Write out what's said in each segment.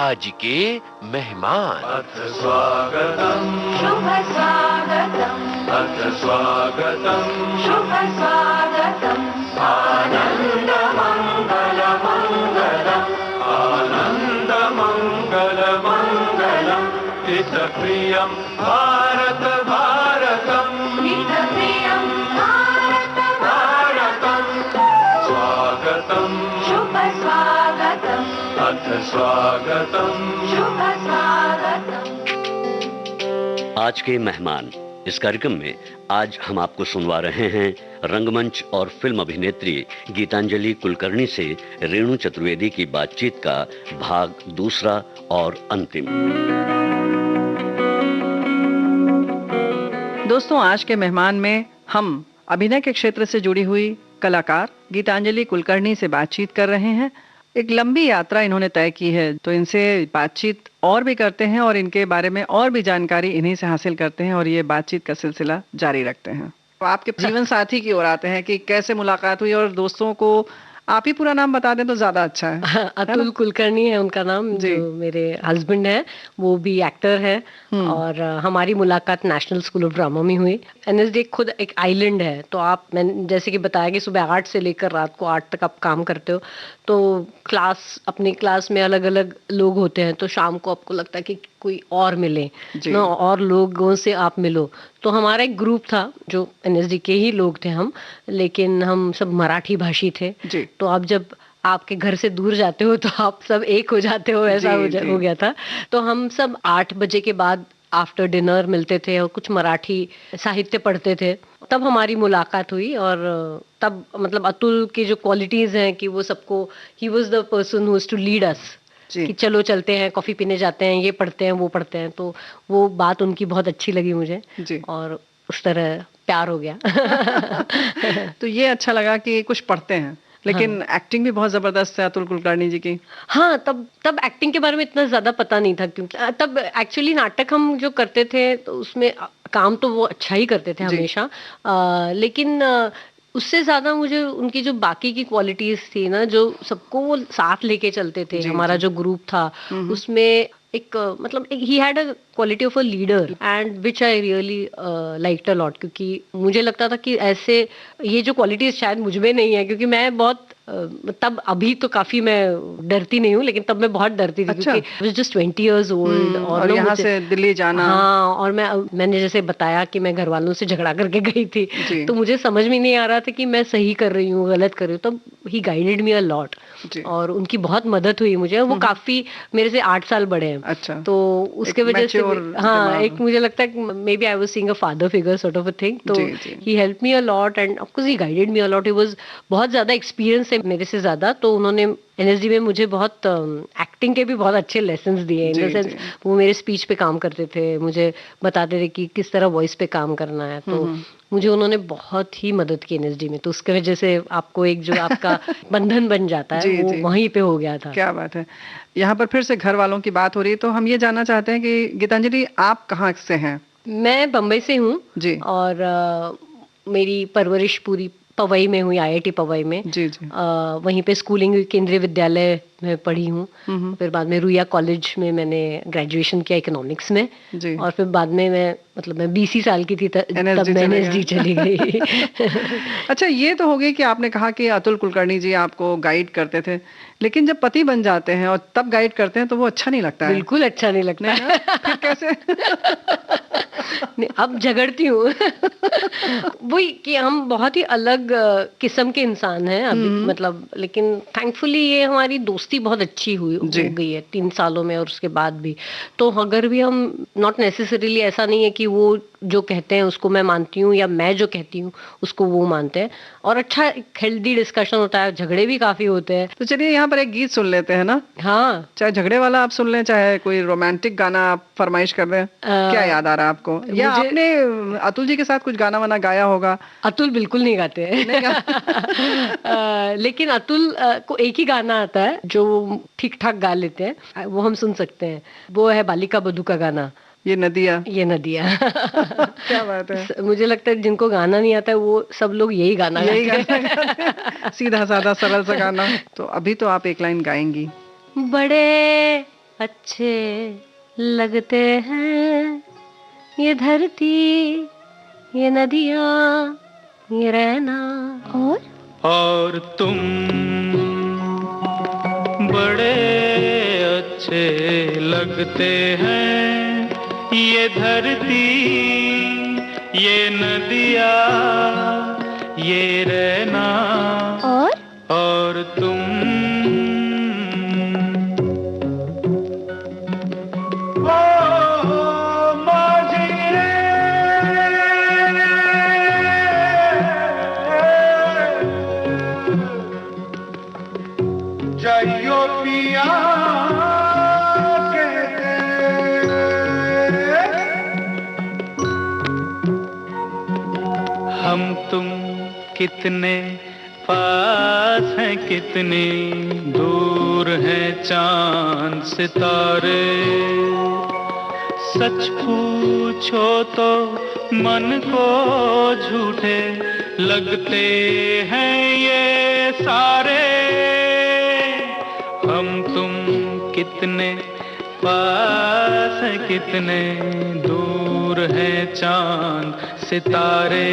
आज के मेहमान। अथ स्वागतम् शुभ स्वागतम् अथ स्वागतम् शुभ स्वागतम् आनन्द मङ्गल मङ्गलम् आनन्द मङ्गल मङ्गलम् हितप्रियं भारत भारतम् हितप्रियं भारत भारतम् स्वागतम् शुभ स्वागतम् अथ स्वागतम् शुभ स्वागतम्। आज के मेहमान इस कार्यक्रम में आज हम आपको सुनवा रहे हैं रंगमंच और फिल्म अभिनेत्री गीतांजलि कुलकर्णी से रेणु चतुर्वेदी की बातचीत का भाग दूसरा और अंतिम। दोस्तों, आज के मेहमान में हम अभिनय के क्षेत्र से जुड़ी हुई कलाकार गीतांजलि कुलकर्णी से बातचीत कर रहे हैं। एक लंबी यात्रा इन्होंने तय की है, तो इनसे बातचीत और भी करते हैं और इनके बारे में और भी जानकारी इन्हीं से हासिल करते हैं और ये बातचीत का सिलसिला जारी रखते हैं। तो आपके जीवन साथी की ओर आते हैं कि कैसे मुलाकात हुई, और दोस्तों को आप ही पूरा नाम बता दें तो ज्यादा अच्छा है। अतुल कुलकर्णी है उनका नाम, जो मेरे हस्बैंड है, वो भी एक्टर है। और हमारी मुलाकात नेशनल स्कूल ऑफ ड्रामा में हुई। एनएसडी खुद एक आइलैंड है, तो आप मैंने जैसे कि बताया कि सुबह 8 से लेकर रात को 8 तक आप काम करते हो, तो अपनी क्लास में अलग अलग लोग होते हैं, तो शाम को आपको लगता है कि कोई और मिले ना, और लोगों से आप मिलो। तो हमारा एक ग्रुप था जो एनएसडी के ही लोग थे हम, लेकिन हम सब मराठी भाषी थे। तो आप जब आपके घर से दूर जाते हो तो आप सब एक हो जाते हो, ऐसा हो गया था। तो हम सब 8 बजे के बाद आफ्टर डिनर मिलते थे और कुछ मराठी साहित्य पढ़ते थे। तब हमारी मुलाकात हुई, और तब मतलब अतुल की जो क्वालिटीज हैं कि वो सबको, he was the person who was to lead us, कि चलो चलते हैं, कॉफी पीने जाते हैं, ये पढ़ते हैं, वो पढ़ते हैं। तो वो बात उनकी बहुत अच्छी लगी मुझे और उस तरह प्यार हो गया। तो ये अच्छा लगा कि कुछ पढ़ते हैं, लेकिन एक्टिंग भी बहुत जबरदस्त है अतुल कुलकर्णी जी की। हाँ, तब एक्टिंग के बारे में इतना ज्यादा पता नहीं था, क्योंकि तब एक्चुअली नाटक हम जो करते थे तो उसमें काम तो वो अच्छा ही करते थे हमेशा, लेकिन उससे ज्यादा मुझे उनकी जो बाकी की क्वालिटीज थी ना, जो सबको वो साथ लेके चलते थे। हमारा जो ग्रुप था उसमें एक मतलब he had a quality of a leader, and which I really liked a lot, क्योंकि मुझे लगता था कि ऐसे ये जो क्वालिटीज शायद मुझ में नहीं है, क्योंकि मैं बहुत तब, अभी तो काफी मैं डरती नहीं हूँ, लेकिन तब मैं बहुत डरती थी। क्योंकि I was just 20 years old, और यहाँ से दिल्ली जाना। हाँ, और मैंने जैसे बताया कि मैं घर वालों से झगड़ा करके गई थी, तो मुझे समझ में नहीं आ रहा था कि मैं सही कर रही हूँ गलत कर रही हूँ। तब ही गाइडेड मी अ लॉट, और उनकी बहुत मदद हुई मुझे। वो काफी मेरे से 8 साल बड़े हैं। अच्छा। तो उसके वजह से हाँ, एक मुझे लगता है maybe I was seeing a father figure sort of a thing. तो he help me a lot, and of course he guided me a lot. He was बहुत ज्यादा एक्सपीरियंस है मेरे से ज्यादा, तो उन्होंने एनएसडी में मुझे बहुत एक्टिंग के भी बहुत अच्छे लेसन्स दिए। इन द सेंस वो मेरे स्पीच पे काम करते थे, मुझे बताते थे कि किस तरह वॉइस पे काम करना है। तो मुझे उन्होंने बहुत ही मदद की एनएसडी में। तो उसके वजह से आपको एक जो आपका बंधन बन जाता है, वो वहीं पे हो गया था। क्या बात है। यहाँ पर फिर से घर वालों की बात हो रही है, तो हम ये जानना चाहते हैं कि गीतांजलि आप कहाँ से हैं? मैं बम्बई से हूँ, और मेरी परवरिश पूरी पवई में हुई, आईआईटी पवई में। वहीं पे स्कूलिंग केंद्रीय विद्यालय में पढ़ी हूँ। फिर बाद में रुइया कॉलेज में मैंने ग्रेजुएशन किया इकोनॉमिक्स में, और फिर बाद में मैं 20 साल की थी तब मैं एनएसडी चली गई। अच्छा, ये तो हो गई कि आपने कहा कि अतुल कुलकर्णी जी आपको गाइड करते थे, लेकिन जब पति बन जाते हैं और तब गाइड करते हैं तो वो अच्छा नहीं लगता है। बिल्कुल अच्छा नहीं लगता है। फिर कैसे? अब झगड़ती हूँ। वही कि हम बहुत ही अलग किस्म के इंसान हैं अभी, मतलब, लेकिन थैंकफुली ये हमारी दोस्ती बहुत अच्छी हो गई है 3 सालों में, और उसके बाद भी। तो अगर भी हम नॉट नेसेसरीली, ऐसा नहीं है कि वो जो कहते हैं उसको मैं मानती हूँ या मैं जो कहती हूँ उसको वो मानते हैं, और अच्छा हेल्दी डिस्कशन होता है, झगड़े भी काफी होते हैं। तो चलिए यहाँ पर एक गीत सुन लेते हैं ना। हाँ, चाहे झगड़े वाला आप सुन लें, चाहे कोई रोमांटिक गाना आप फरमाइश कर रहे हैं। क्या याद आ रहा है आपको, या आपने अतुल जी के साथ कुछ गाना वाना गाया होगा? अतुल बिल्कुल नहीं गाते हैं। लेकिन अतुल को एक ही गाना आता है जो ठीक ठाक गा लेते हैं, वो हम सुन सकते हैं। वो है बालिका बधू का गाना, ये नदिया। क्या बात है। मुझे लगता है जिनको गाना नहीं आता है वो सब लोग यही गाना गाते हैं। सीधा साधा सरल सा गाना। तो अभी तो आप एक लाइन गाएंगी। बड़े अच्छे लगते हैं ये धरती, ये नदियाँ, ये रहना। और तुम बड़े अच्छे लगते हैं ये धरती, ये नदियाँ, ये रहना। और तुम जाइयो पिया हम तुम कितने पास हैं, कितनी दूर हैं चांद सितारे। सच पूछो तो मन को झूठे लगते हैं ये सारे। हम तुम कितने पास हैं, कितने दूर हैं चांद सितारे।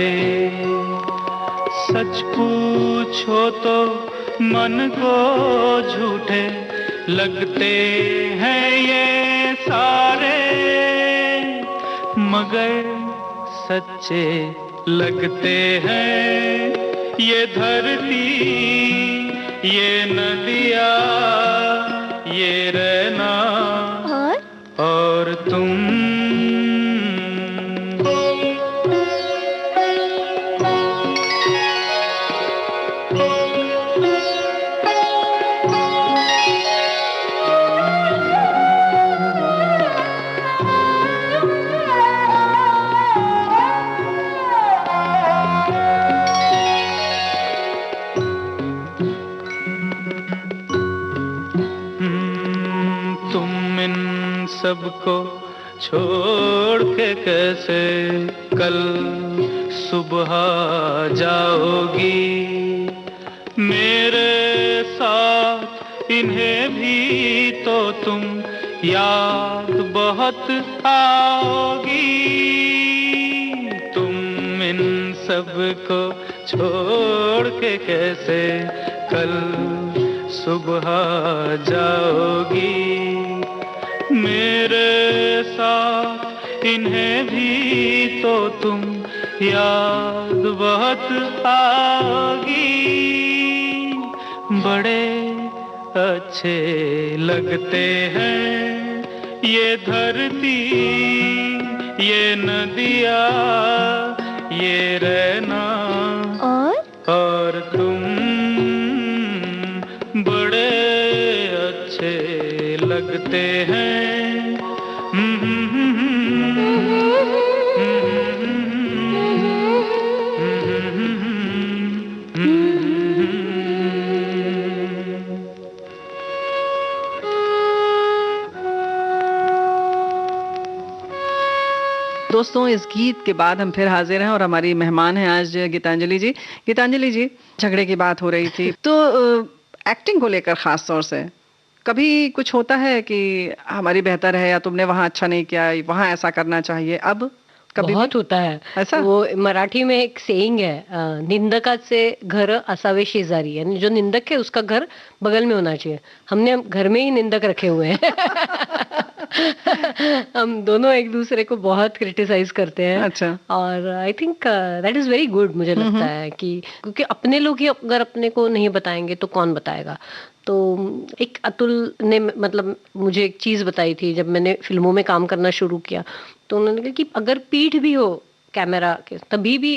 सच पूछो तो मन को झूठे लगते हैं ये सारे, मगर सच्चे लगते हैं ये धरती, ये नदियाँ, ये रहना। और तुम सबको छोड़ के कैसे कल सुबह जाओगी। मेरे साथ इन्हें भी तो तुम याद बहुत आओगी। तुम इन सबको छोड़ के कैसे कल सुबह जाओगी। मेरे साथ इन्हें भी तो तुम याद बहुत आओगी। बड़े अच्छे लगते हैं ये धरती, ये नदियाँ, ये रहना। और तुम बड़े अच्छे लगते हैं। दोस्तों, इस गीत के बाद हम फिर हाजिर हैं और हमारी मेहमान हैं आज गीतांजलि जी। गीतांजलि जी, झगड़े की बात हो रही थी तो एक्टिंग को लेकर खास तौर से कभी कुछ होता है कि हमारी बेहतर है या तुमने वहाँ अच्छा नहीं किया, वहाँ ऐसा करना चाहिए? अब कभी बहुत होता है ऐसा। वो मराठी में एक सेइंग है, निंदकाचे घर असावे शेजारी, यानी जो निंदक है उसका घर बगल में होना चाहिए। हमने घर में ही निंदक रखे हुए हैं। हम दोनों एक दूसरे को बहुत क्रिटिसाइज करते हैं। अच्छा। और I think that is very good. मुझे लगता है कि क्योंकि अपने लोग ही अगर अपने को नहीं बताएंगे तो कौन बताएगा। तो एक अतुल ने मतलब मुझे एक चीज बताई थी जब मैंने फिल्मों में काम करना शुरू किया, तो उन्होंने कहा कि अगर पीठ भी हो कैमरा के तभी भी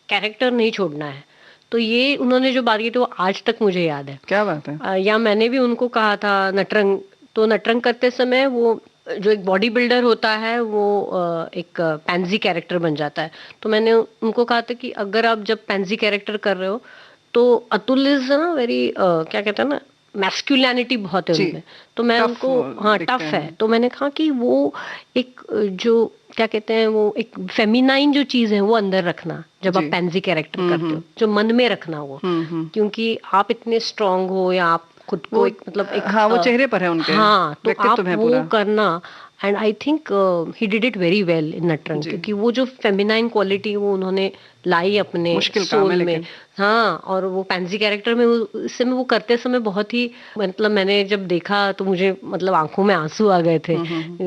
कैरेक्टर नहीं छोड़ना है। तो ये उन्होंने जो बात की थी वो आज तक मुझे याद है। क्या बात है। या मैंने भी उनको कहा था नटरंग, तो नटरंग करते समय वो जो एक बॉडी बिल्डर होता है वो एक पैंजी कैरेक्टर बन जाता है। तो मैंने उनको कहा था कि अगर आप जब पैंजी कैरेक्टर कर रहे हो तो अतुल इज ना वेरी क्या कहते हैं ना, मैस्कुलिनिटी बहुत है उनमें। तो मैं उनको टफ है। तो मैंने कहा कि वो एक जो क्या कहते हैं वो एक फेमिनाइन जो चीज है वो अंदर रखना जब आप पैंजी कैरेक्टर करते हो, जो मन में रखना वो, क्योंकि आप इतने स्ट्रांग हो या आप खुद को एक मतलब एक हाँ, वो चेहरे पर है उनके, हाँ, तो व्यक्तित्व आप में है वो पूरा। करना, and I think he did it very well in Natrang, जी। क्योंकि वो जो फेमिनाइन क्वालिटी वो उन्होंने लाई अपने मुश्किल काम है सोल में। लेकिन। हाँ, और वो पैंसी कैरेक्टर में इस समय वो करते समय बहुत ही, मतलब मैंने जब देखा तो मुझे मतलब आंखों में आंसू आ गए थे,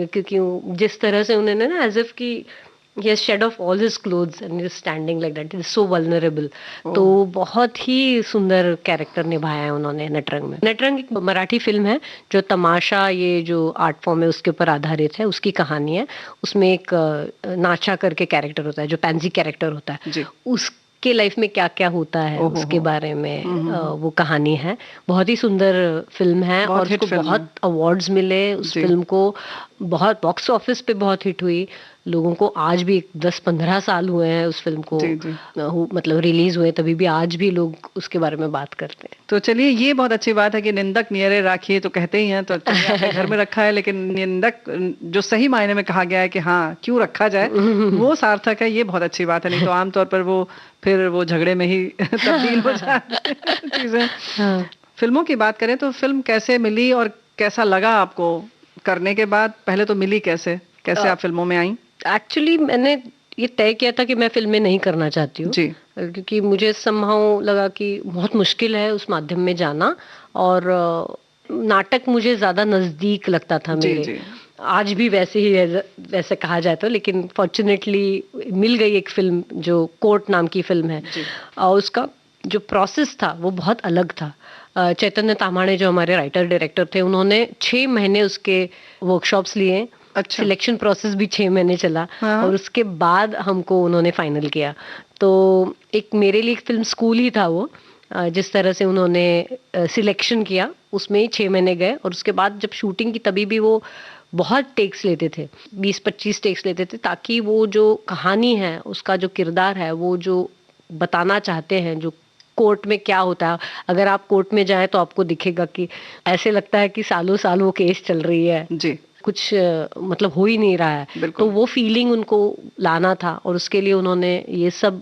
क्योंकि जिस तरह से उन्होंने ना एज इफ की he has shed off all his clothes and he is standing like that, he is so vulnerable। तो बहुत ही सुंदर कैरेक्टर निभाया है उन्होंने नटरंग में। नटरंग एक मराठी फिल्म है जो तमाशा, ये जो आर्ट फॉर्म है उसके ऊपर आधारित है, उसकी कहानी है। उसमें एक नाचा करके कैरेक्टर होता है जो पैंसी कैरेक्टर होता है, जी। उसके लाइफ में क्या क्या होता है उसके बारे में वो कहानी है। बहुत ही सुंदर फिल्म है बहुत और हिट उसको फिल्म बहुत अवार्ड्स मिले उस फिल्म को, बहुत बॉक्स ऑफिस पे बहुत हिट हुई। लोगों को आज भी 10-15 साल हुए हैं उस फिल्म को जी, जी। मतलब रिलीज हुए, तभी भी आज भी लोग उसके बारे में बात करते हैं। तो चलिए, ये बहुत अच्छी बात है कि निंदक नियरे राखिए तो कहते ही हैं, तो चलिए आपने घर में रखा है, लेकिन निंदक जो सही मायने में कहा गया है कि हाँ क्यों रखा जाए, वो सार्थक है, ये बहुत अच्छी बात है। नहीं तो आमतौर पर वो फिर वो झगड़े में ही तब्दील हो जाती है चीजें। फिल्मों की बात करें तो फिल्म कैसे मिली और कैसा लगा आपको करने के बाद? पहले तो मिली कैसे, कैसे आप फिल्मों में आई? एक्चुअली मैंने ये तय किया था कि मैं फिल्में नहीं करना चाहती हूँ जी। क्योंकि मुझे समहाउ लगा कि बहुत मुश्किल है उस माध्यम में जाना, और नाटक मुझे ज्यादा नजदीक लगता था मेरे। जी। आज भी वैसे ही है, वैसे कहा जाए तो, लेकिन फॉर्चुनेटली मिल गई एक फिल्म जो कोर्ट नाम की फिल्म है, और उसका जो प्रोसेस था वो बहुत अलग था। चैतन्य तामाणे जो हमारे राइटर डायरेक्टर थे, उन्होंने 6 महीने उसके वर्कशॉप्स लिए। अच्छा। सिलेक्शन प्रोसेस भी 6 महीने चला। हाँ। और उसके बाद हमको उन्होंने फाइनल किया। तो एक मेरे लिए एक फिल्म स्कूल ही था वो, जिस तरह से उन्होंने सिलेक्शन किया उसमें ही 6 महीने गए। और उसके बाद जब शूटिंग की तभी भी वो बहुत टेक्स लेते थे, 20-25 टेक्स लेते थे, ताकि वो जो कहानी है उसका जो किरदार है वो जो बताना चाहते हैं, जो कोर्ट में क्या होता है, अगर आप कोर्ट में जाएं तो आपको दिखेगा कि ऐसे लगता है कि सालों साल वो केस चल रही है जी। कुछ मतलब हो ही नहीं रहा है। तो वो फीलिंग उनको लाना था, और उसके लिए उन्होंने ये सब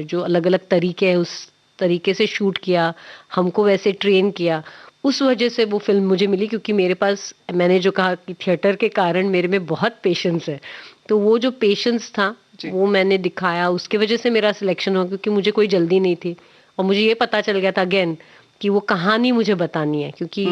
जो अलग अलग तरीके हैं उस तरीके से शूट किया, हमको वैसे ट्रेन किया। उस वजह से वो फिल्म मुझे मिली, क्योंकि मेरे पास, मैंने जो कहा कि थिएटर के कारण मेरे में बहुत पेशेंस है, तो वो जो पेशेंस था वो मैंने दिखाया, उसके वजह से मेरा सिलेक्शन हुआ, क्योंकि मुझे कोई जल्दी नहीं थी। और मुझे ये पता चल गया था अगेन कि वो कहानी मुझे बतानी है, क्योंकि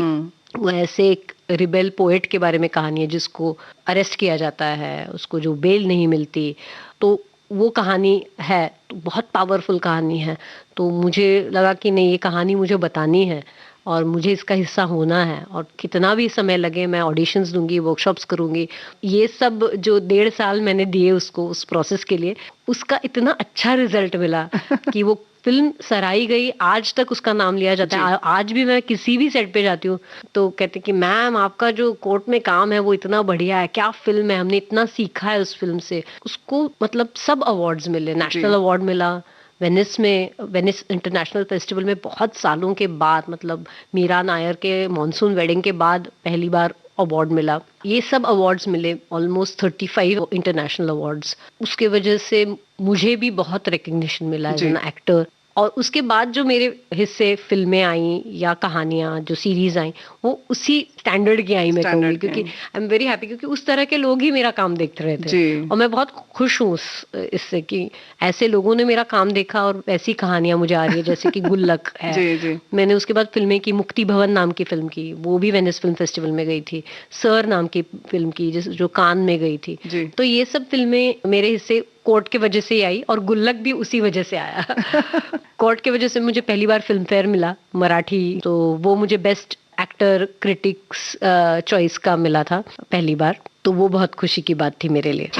वो ऐसे एक रिबेल पोएट के बारे में कहानी है जिसको अरेस्ट किया जाता है, उसको जो बेल नहीं मिलती, तो वो कहानी है, तो बहुत पावरफुल कहानी है। तो मुझे लगा कि नहीं, ये कहानी मुझे बतानी है और मुझे इसका हिस्सा होना है, और कितना भी समय लगे मैं ऑडिशंस दूंगी, वर्कशॉप्स करूंगी। ये सब जो 1.5 साल मैंने दिए उसको, उस प्रोसेस के लिए, उसका इतना अच्छा रिजल्ट मिला कि वो फिल्म सराही गई, आज तक उसका नाम लिया जाता है। आज भी मैं किसी भी सेट पे जाती हूँ तो कहते कि मैम आपका जो कोर्ट में काम है वो इतना बढ़िया है, क्या फिल्म है, हमने इतना सीखा है उस फिल्म से। उसको मतलब सब अवार्ड्स मिले, नेशनल अवार्ड मिला वेनिस में, वेनिस इंटरनेशनल फेस्टिवल में बहुत सालों के बाद, मतलब मीरा नायर के मॉनसून वेडिंग के बाद पहली बार अवार्ड मिला। ये सब अवार्ड्स मिले, ऑलमोस्ट 35 इंटरनेशनल अवार्ड्स। उसके वजह से मुझे भी बहुत रिकग्निशन मिला एज एन एक्टर। और उसके बाद जो मेरे हिस्से फिल्में आई या कहानियां जो सीरीज आई, वो उसी स्टैंडर्ड की आई, मैं कहूँगी, क्योंकि आई एम वेरी हैप्पी, क्योंकि उस तरह के लोग ही मेरा काम देखते रहे थे। और मैं बहुत खुश हूँ इससे कि ऐसे लोगों ने मेरा काम देखा और ऐसी कहानियां मुझे आ रही है, जैसे कि गुल्लक है। जी। मैंने उसके बाद फिल्में की, मुक्ति भवन नाम की फिल्म की, वो भी वेनिस फिल्म फेस्टिवल में गई थी। सर नाम की फिल्म की जो कान में गई थी। तो ये सब फिल्में मेरे हिस्से कोर्ट के वजह से ही आई, और गुल्लक भी उसी वजह से आया। कोर्ट के वजह से मुझे पहली बार फिल्म फेयर मिला मराठी, तो वो मुझे बेस्ट एक्टर क्रिटिक्स चॉइस का मिला था पहली बार, तो वो बहुत खुशी की बात थी मेरे लिए।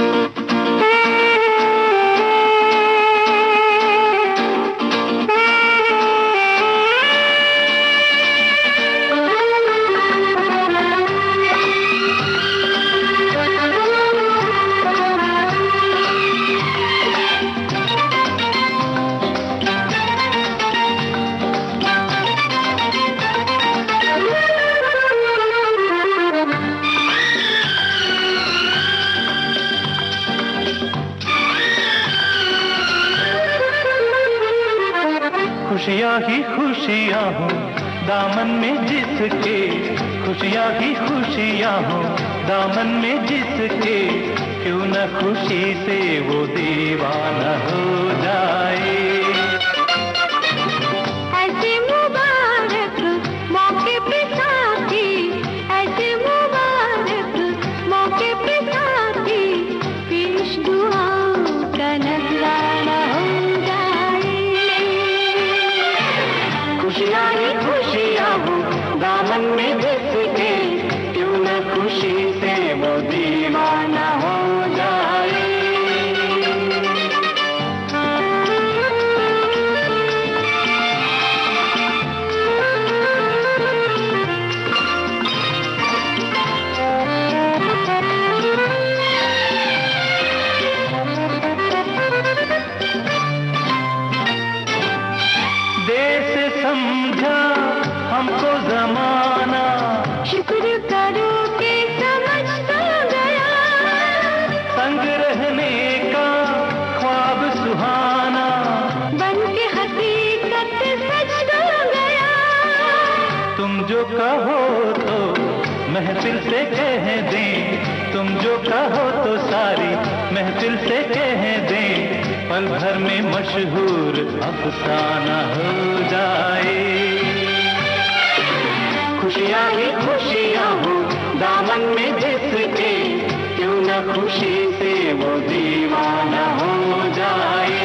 खुशियाँ ही खुशियाँ हो दामन में जिसके खुशियाँ ही खुशियाँ हो, दामन में जिसके क्यों न खुशी से वो दीवाना हो जाए। ऐसे मुबारक मौके पे साथी, ऐसे मुबारक मौके पे साथी, पेश दुआओं का नजराना हो जाए। खुशियाँ ही खुशियाँ हो, दामन में जिसके क्यों न खुशी से वो दीवाना हो जाए। देश समझा हमको जमाना, शुक्र करो कि समझ तो गया, संग रहने का ख्वाब सुहाना, बन के हकीकत सच तो गया। तुम जो कहो तो महफिल से कह दें, तुम जो कहो तो सारी महफिल से कह दें, पल भर में मशहूर अफसाना हो जाए। खुशियाँ ही खुशियाँ हो, दामन में जिसके क्यों न खुशी से वो दीवाना हो जाए।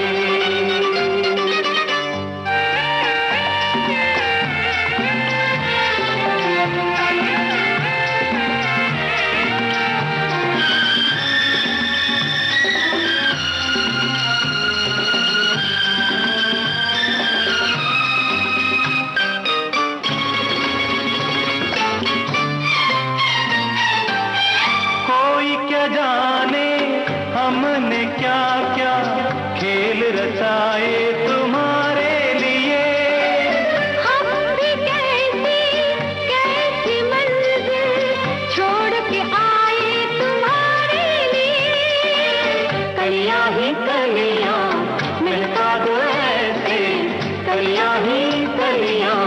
कोई क्या जाने हमने क्या क्या खेल रचाए तुम्हारे लिए, हम भी कैसी मंजिल छोड़ के आए तुम्हारे लिए। कलियां ही कलियां महका दो ऐसे, कलियां ही कलियां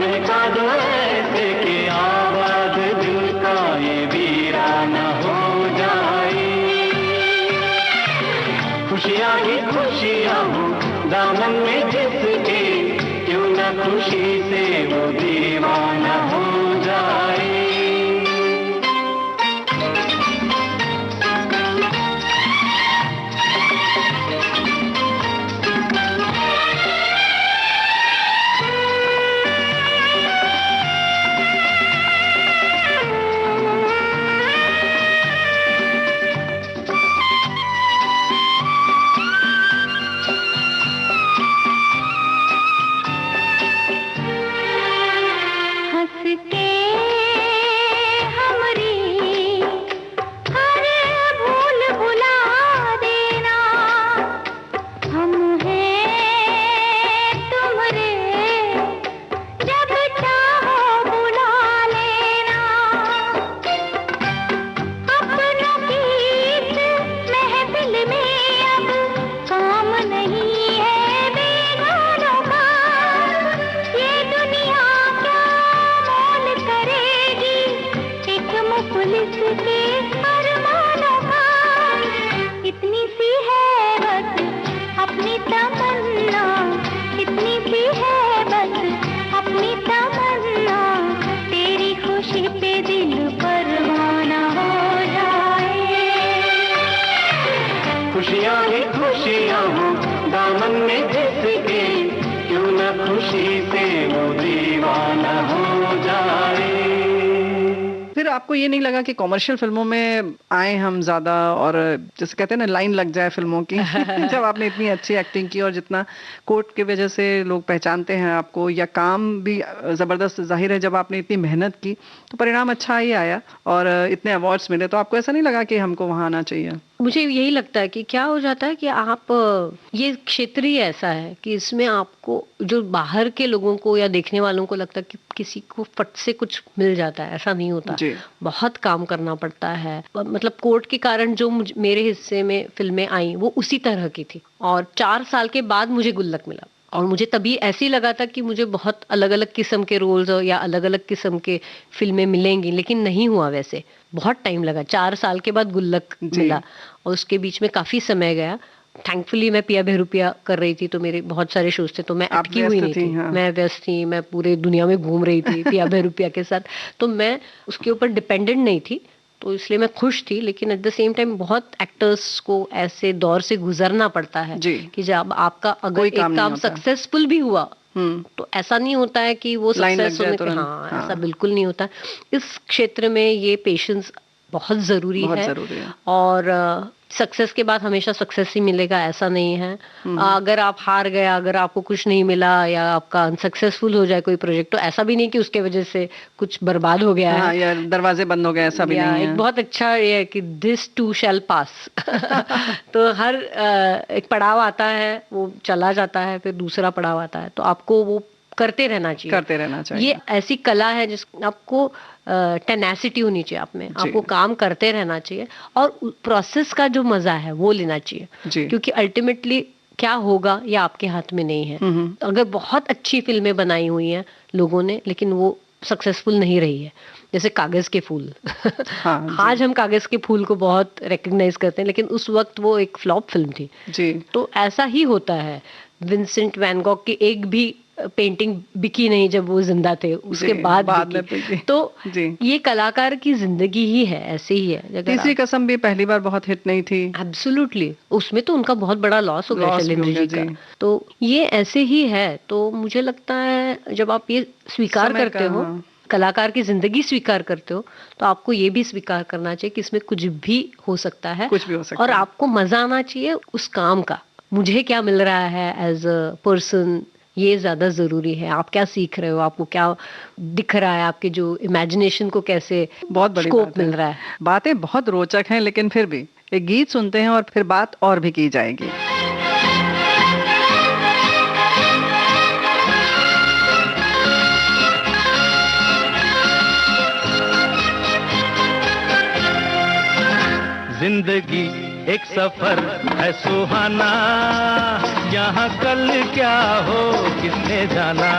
महका दो ऐसे कि आवाज दिल का ये वीराना हो जाए। खुशियाँ ही खुशियाँ हो, दामन में जिसके क्यों न खुशी से वो दीवाना हो जाए। हंस के हमरी हर भूल भुला देना, हम हैं तुम्हारे जब चाहो बुला लेना। अपनों की इस महफिल में अब काम नहीं है बेगानों का, ये दुनिया क्या मोल करेगी एक मुखलिस के अरमानों का। इतनी सी है बस अपनी तमन्ना, इतनी सी है बस अपनी तमन्ना, तेरी खुशी पे दिल परवाना हो जाए। खुशियाँ ही खुशियाँ हो, दामन में जिसके क्यों न खुशी से वो दीवाना हो जाए। फिर आपको ये नहीं लगा कि कॉमर्शियल फिल्मों में आए हम ज्यादा, और जैसे कहते हैं ना लाइन लग जाए फिल्मों की जब आपने इतनी अच्छी एक्टिंग की और जितना कोर्ट की वजह से लोग पहचानते हैं आपको, या काम भी जबरदस्त, जाहिर है जब आपने इतनी मेहनत की तो परिणाम अच्छा ही आया और इतने अवार्ड्स मिले, तो आपको ऐसा नहीं लगा कि हमको वहाँ आना चाहिए? मुझे यही लगता है कि क्या हो जाता है कि आप ये क्षेत्र ही ऐसा है कि इसमें आपको जो बाहर के लोगों को या देखने वालों को लगता है कि किसी को फट से कुछ मिल जाता है, ऐसा नहीं होता। बहुत काम करना पड़ता है। मतलब कोर्ट के कारण जो मेरे हिस्से में फिल्में आई वो उसी तरह की थी, और 4 साल के बाद मुझे गुल्लक मिला। और मुझे तभी ऐसे ही लगा था कि मुझे बहुत अलग अलग किस्म के रोल्स या अलग अलग किस्म के फिल्में मिलेंगी, लेकिन नहीं हुआ वैसे। बहुत टाइम लगा, 4 साल के बाद गुल्लक मिला और उसके बीच में काफी समय गया। थैंकफुली मैं पिया बेरुपिया कर रही थी, तो मेरे बहुत सारे शोज थे, तो मैं अटकी हुई नहीं थी। हाँ। मैं व्यस्त थी, मैं पूरे दुनिया में घूम रही थी पिया बेरुपिया के साथ, तो मैं उसके ऊपर डिपेंडेंट नहीं थी, तो इसलिए मैं खुश थी। लेकिन एट द सेम टाइम बहुत एक्टर्स को ऐसे दौर से गुजरना पड़ता है कि जब आपका अगर एक काम सक्सेसफुल भी हुआ तो ऐसा नहीं होता है कि वो सक्सेस होने के, हाँ, ऐसा बिल्कुल नहीं होता। इस क्षेत्र में ये पेशेंस बहुत जरूरी है। और सक्सेस के बाद हमेशा सक्सेस ही मिलेगा ऐसा नहीं है। अगर आप हार गए, अगर आपको कुछ नहीं मिला या आपका अनसक्सेसफुल हो जाए कोई प्रोजेक्ट, तो ऐसा भी नहीं कि उसके वजह से कुछ बर्बाद हो गया है या दरवाजे बंद हो गए, ऐसा भी नहीं है। एक बहुत अच्छा ये है कि दिस टू शैल पास। तो हर एक पड़ाव आता है, वो चला जाता है, फिर दूसरा पड़ाव आता है, तो आपको वो करते रहना चाहिए। ये ऐसी कला है जिस आपको टेनेसिटी होनी चाहिए आप में, आपको काम करते रहना चाहिए और प्रोसेस का जो मजा है वो लेना चाहिए, क्योंकि अल्टीमेटली क्या होगा ये आपके हाथ में नहीं है। अगर बहुत अच्छी फिल्में बनाई हुई हैं लोगों ने, लेकिन वो सक्सेसफुल नहीं रही है, जैसे कागज के फूल। आज हम कागज के फूल को बहुत रिकॉग्नाइज करते हैं, लेकिन उस वक्त वो एक फ्लॉप फिल्म थी। तो ऐसा ही होता है। विंसेंट वैन गॉग की एक भी पेंटिंग बिकी नहीं जब वो जिंदा थे, उसके बाद बिकी। तो ये कलाकार की जिंदगी ही है, ऐसे ही है। तीसरी कसम भी पहली बार बहुत हिट नहीं थी। एब्सोल्युटली, उसमें तो उनका बहुत बड़ा लॉस हो गया शैलेंद्र जी का। तो ये ऐसे ही है। तो मुझे लगता है जब आप ये स्वीकार करते हो, कलाकार की जिंदगी स्वीकार करते हो, तो आपको ये भी स्वीकार करना चाहिए कि इसमें कुछ भी हो सकता है, कुछ भी हो सकता है, और आपको मजा आना चाहिए उस काम का। मुझे क्या मिल रहा है एज अ पर्सन, ये ज्यादा जरूरी है। आप क्या सीख रहे हो, आपको क्या दिख रहा है, आपके जो इमेजिनेशन को कैसे बहुत बड़ी स्कोप मिल रहा है। बातें बहुत रोचक हैं, लेकिन फिर भी एक गीत सुनते हैं और फिर बात और भी की जाएगी। जिंदगी एक सफर है सुहाना, यहाँ कल क्या हो किसने जाना।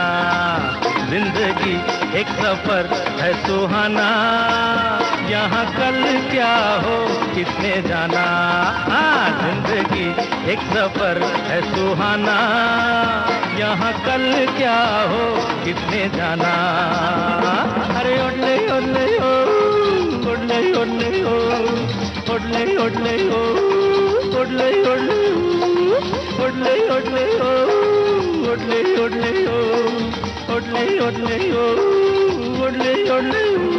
जिंदगी एक सफर है सुहाना, यहाँ कल क्या हो किसने जाना। जिंदगी एक सफर है सुहाना, यहाँ कल क्या हो किसने जाना। अरे ओले ओले ओ, ओले ओले ओ, ओले ओले ओ, ओले ओले ओ, ओले ओले ओ, ओले ओले ओ, ओले ओले ओ, ओले ओले ओ।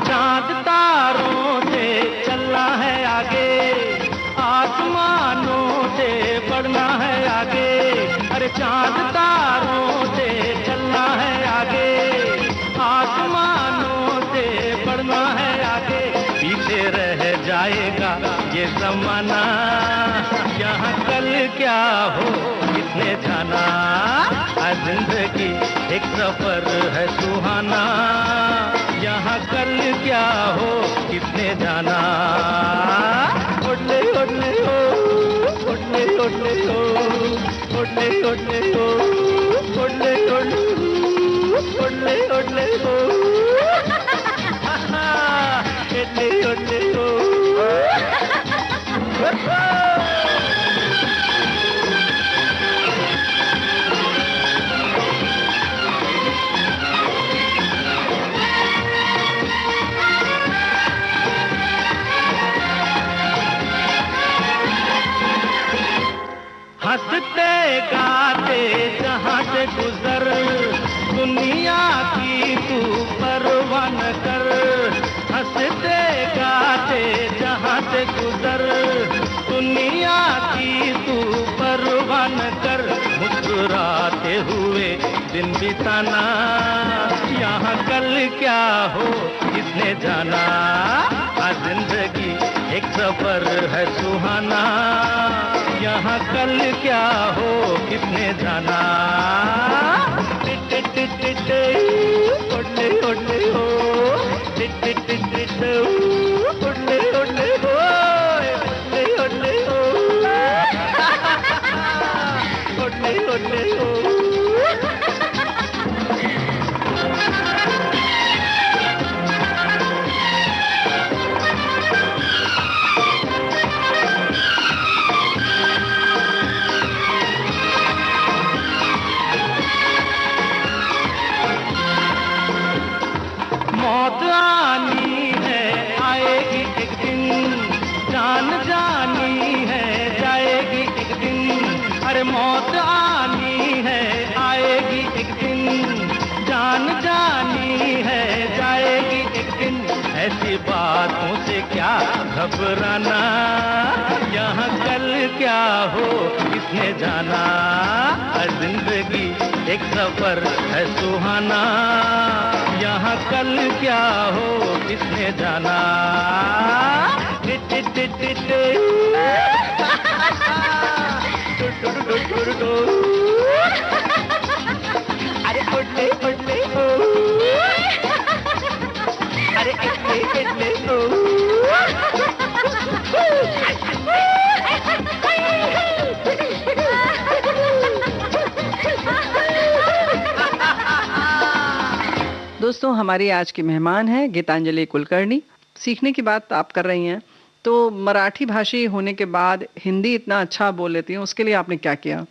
चांद तारों से चलना है आगे, आसमानों से बढ़ना है आगे। अरे चांद तारों से चलना है आगे, आसमानों से बढ़ना है आगे। पीछे रह जाएगा ये जमाना, यहाँ कल क्या हो किसने जाना। जिंदगी एक सफर है सुहाना, यहाँ कल क्या हो किसने जाना। ओले ओले ओ, ओले ओले ओ, ओले ओले ओ, ओले ओले ओ, ओले ओले ओ, ओले ओले ओ। हंसते गाते जहाँ से गुजर, दुनिया की तू परवाह न कर। हंसते गाते जहाँ से गुजर, दुनिया की तू परवाह न कर। मुस्कुराते हुए दिन बिताना, यहाँ कल क्या हो किसने जाना। जिंदगी एक सफर है सुहाना, यहाँ कल क्या हो किसने जाना। ओडले ओडले हो, ओडले ओडले हो, ओडले ओडले हो, ओडले ओडले हो। मौत आनी है आएगी एक दिन, जान जानी है जाएगी एक दिन। अरे मौत आनी है आएगी एक दिन, जान जानी है जाएगी एक दिन। ऐसी बातों से क्या घबराना, यहाँ कल क्या हो किसने जाना। जिंदगी एक सफर है सुहाना, यहाँ कल क्या हो किसने जाना। अरे ओडले ओडले हो, अरे एडले एडले हो। दोस्तों, हमारी आज की मेहमान है गीतांजलि कुलकर्णी। सीखने की बात आप कर रही हैं, तो मराठी भाषी होने के बाद हिंदी इतना अच्छा बोल लेती हैं, उसके लिए आपने क्या किया?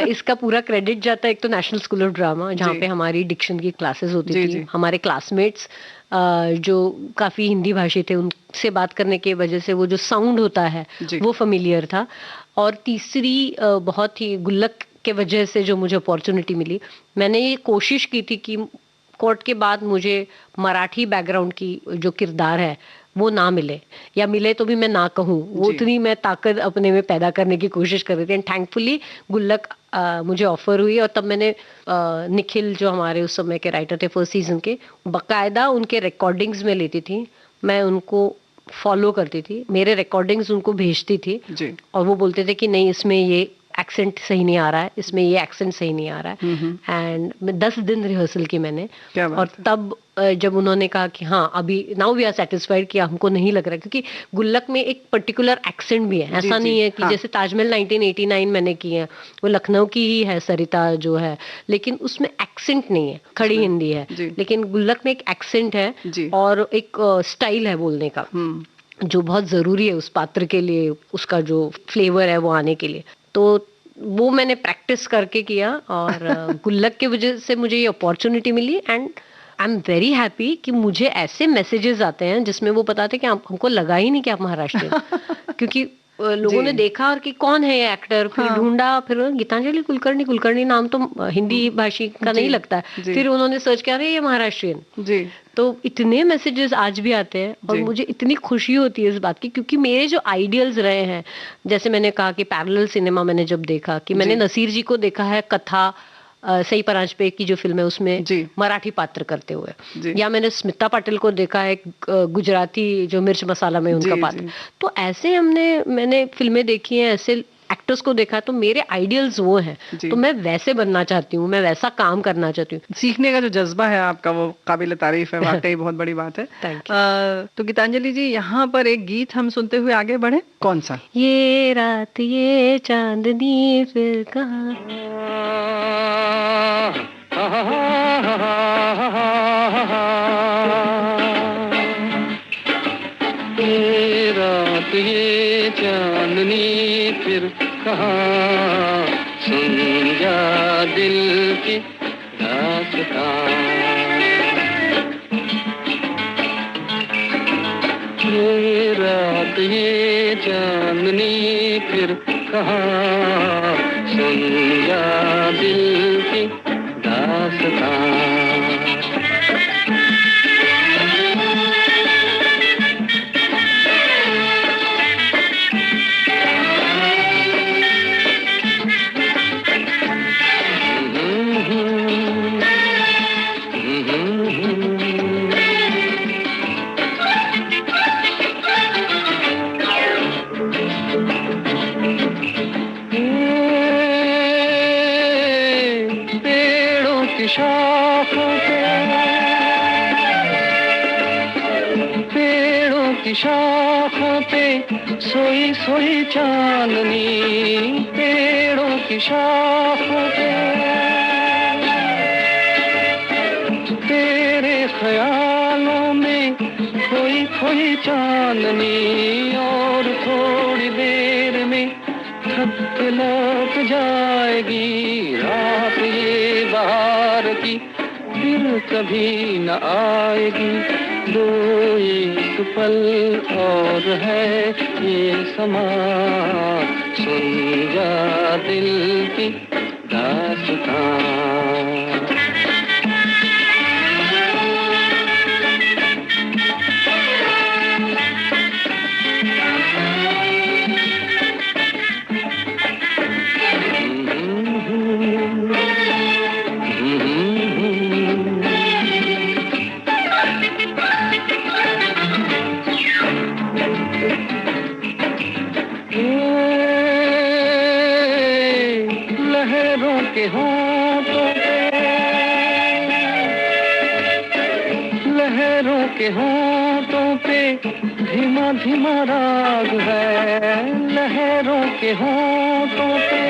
इसका पूरा क्रेडिट जाता है एक तो नेशनल स्कूल ऑफ ड्रामा, जहाँ पे हमारी डिक्शन की क्लासेस होती थी। हमारे क्लासमेट्स जो काफी हिंदी भाषी थे, उनसे बात करने की वजह से वो जो साउंड होता है वो फेमिलियर था। और तीसरी बहुत ही गुल्लक के वजह से जो मुझे अपॉर्चुनिटी मिली, मैंने ये कोशिश की थी कि कोर्ट के बाद मुझे मराठी बैकग्राउंड की जो किरदार है वो ना मिले, या मिले तो भी मैं ना कहूँ, वो उतनी मैं ताकत अपने में पैदा करने की कोशिश कर रही थी। एंड थैंकफुली गुल्लक मुझे ऑफर हुई, और तब मैंने निखिल जो हमारे उस समय के राइटर थे फर्स्ट सीजन के, बाकायदा उनके रिकॉर्डिंग्स में लेती थी, मैं उनको फॉलो करती थी, मेरे रिकॉर्डिंग्स उनको भेजती थी और वो बोलते थे कि नहीं इसमें ये एक्सेंट सही नहीं आ रहा है, इसमें ये एक्सेंट सही नहीं आ रहा है। एंड मैं 10 दिन रिहर्सल की मैंने, और तब जब उन्होंने कहा कि हाँ अभी नाउ वी आर सेटिस्फाइड, कि हमको नहीं लग रहा, क्योंकि गुल्लक में एक पर्टिकुलर एक्सेंट भी है, ऐसा नहीं है कि जैसे ताजमहल 1989 मैंने की है, वो लखनऊ की ही है सरिता जो है, लेकिन उसमें एक्सेंट नहीं है, खड़ी हिंदी है, लेकिन गुल्लक में एक एक्सेंट है और एक स्टाइल है बोलने का जो बहुत जरूरी है उस पात्र के लिए, उसका जो फ्लेवर है वो आने के लिए। तो वो मैंने प्रैक्टिस करके किया, और गुल्लक की वजह से मुझे ये अपॉर्चुनिटी मिली। And I am very happy कि मुझे ऐसे मैसेजेस आते हैं जिसमें वो बताते हैं कि हमको लगा ही नहीं कि आप महाराष्ट्र क्योंकि लोगों ने देखा और कि कौन है ये एक्टर, फिर ढूंढा, फिर गीतांजलि कुलकर्णी, कुलकर्णी नाम तो हिंदी भाषी का नहीं लगता है, फिर उन्होंने सर्च किया अरे ये महाराष्ट्रियन। तो इतने मैसेजेस आज भी आते हैं और मुझे इतनी खुशी होती है इस बात की, क्योंकि मेरे जो आइडियल्स रहे हैं, जैसे मैंने कहा कि पैरेलल सिनेमा मैंने जब देखा कि मैंने नसीर जी को देखा है कथा सई परांजपे की जो फिल्म है उसमें मराठी पात्र करते हुए, या मैंने स्मिता पाटिल को देखा है गुजराती जो मिर्च मसाला में उनका पात्र। तो ऐसे मैंने फिल्में देखी हैं, ऐसे एक्टर्स को देखा, तो मेरे आइडियल्स वो हैं, तो मैं वैसे बनना चाहती हूँ, मैं वैसा काम करना चाहती हूँ। सीखने का जो जज्बा है आपका वो काबिल तारीफ है, वाकई बहुत बड़ी बात है। तो गीतांजलि जी, यहाँ पर एक गीत हम सुनते हुए आगे बढ़े, कौन सा? ये रात ये चांदनी फिर कहाँ, ये रात ये चांदनी फिर कहाँ, सुन जा दिल की दास्तां। ये रात ये चांदनी फिर कहाँ, सुन जा दिल की दास्तां। की शाखों पे सोई सोई चांदनी, पेड़ों की शाखों पे तेरे ख्यालों में खोई खोई चांदनी, और थोड़ी देर में थक लौट जाएगी रात ये बहार की, फिर कभी न आएगी। दो एक पल और है ये समा, सुन जा दिल की दास्तां। लहरों के होठों पे, लहरों के होठों पे धीमा धीमा राग है, लहरों के होठों पे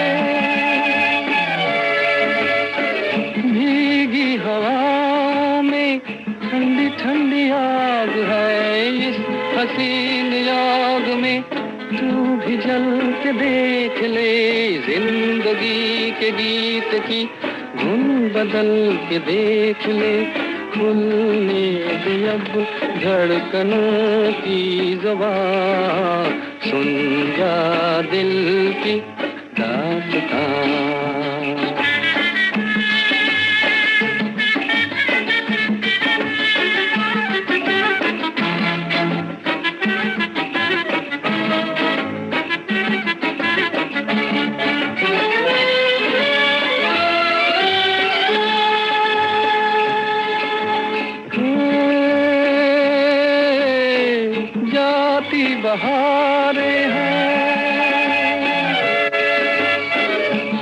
भीगी हवा में ठंडी ठंडी आग है। इस हसीन आग में तू भी जल के देख ले, जिंदगी के गीत की धुन बदल के देख ले। खुलने दे अब धड़कनों की ज़बान, सुन जा दिल की दास्तां। बहारें हैं,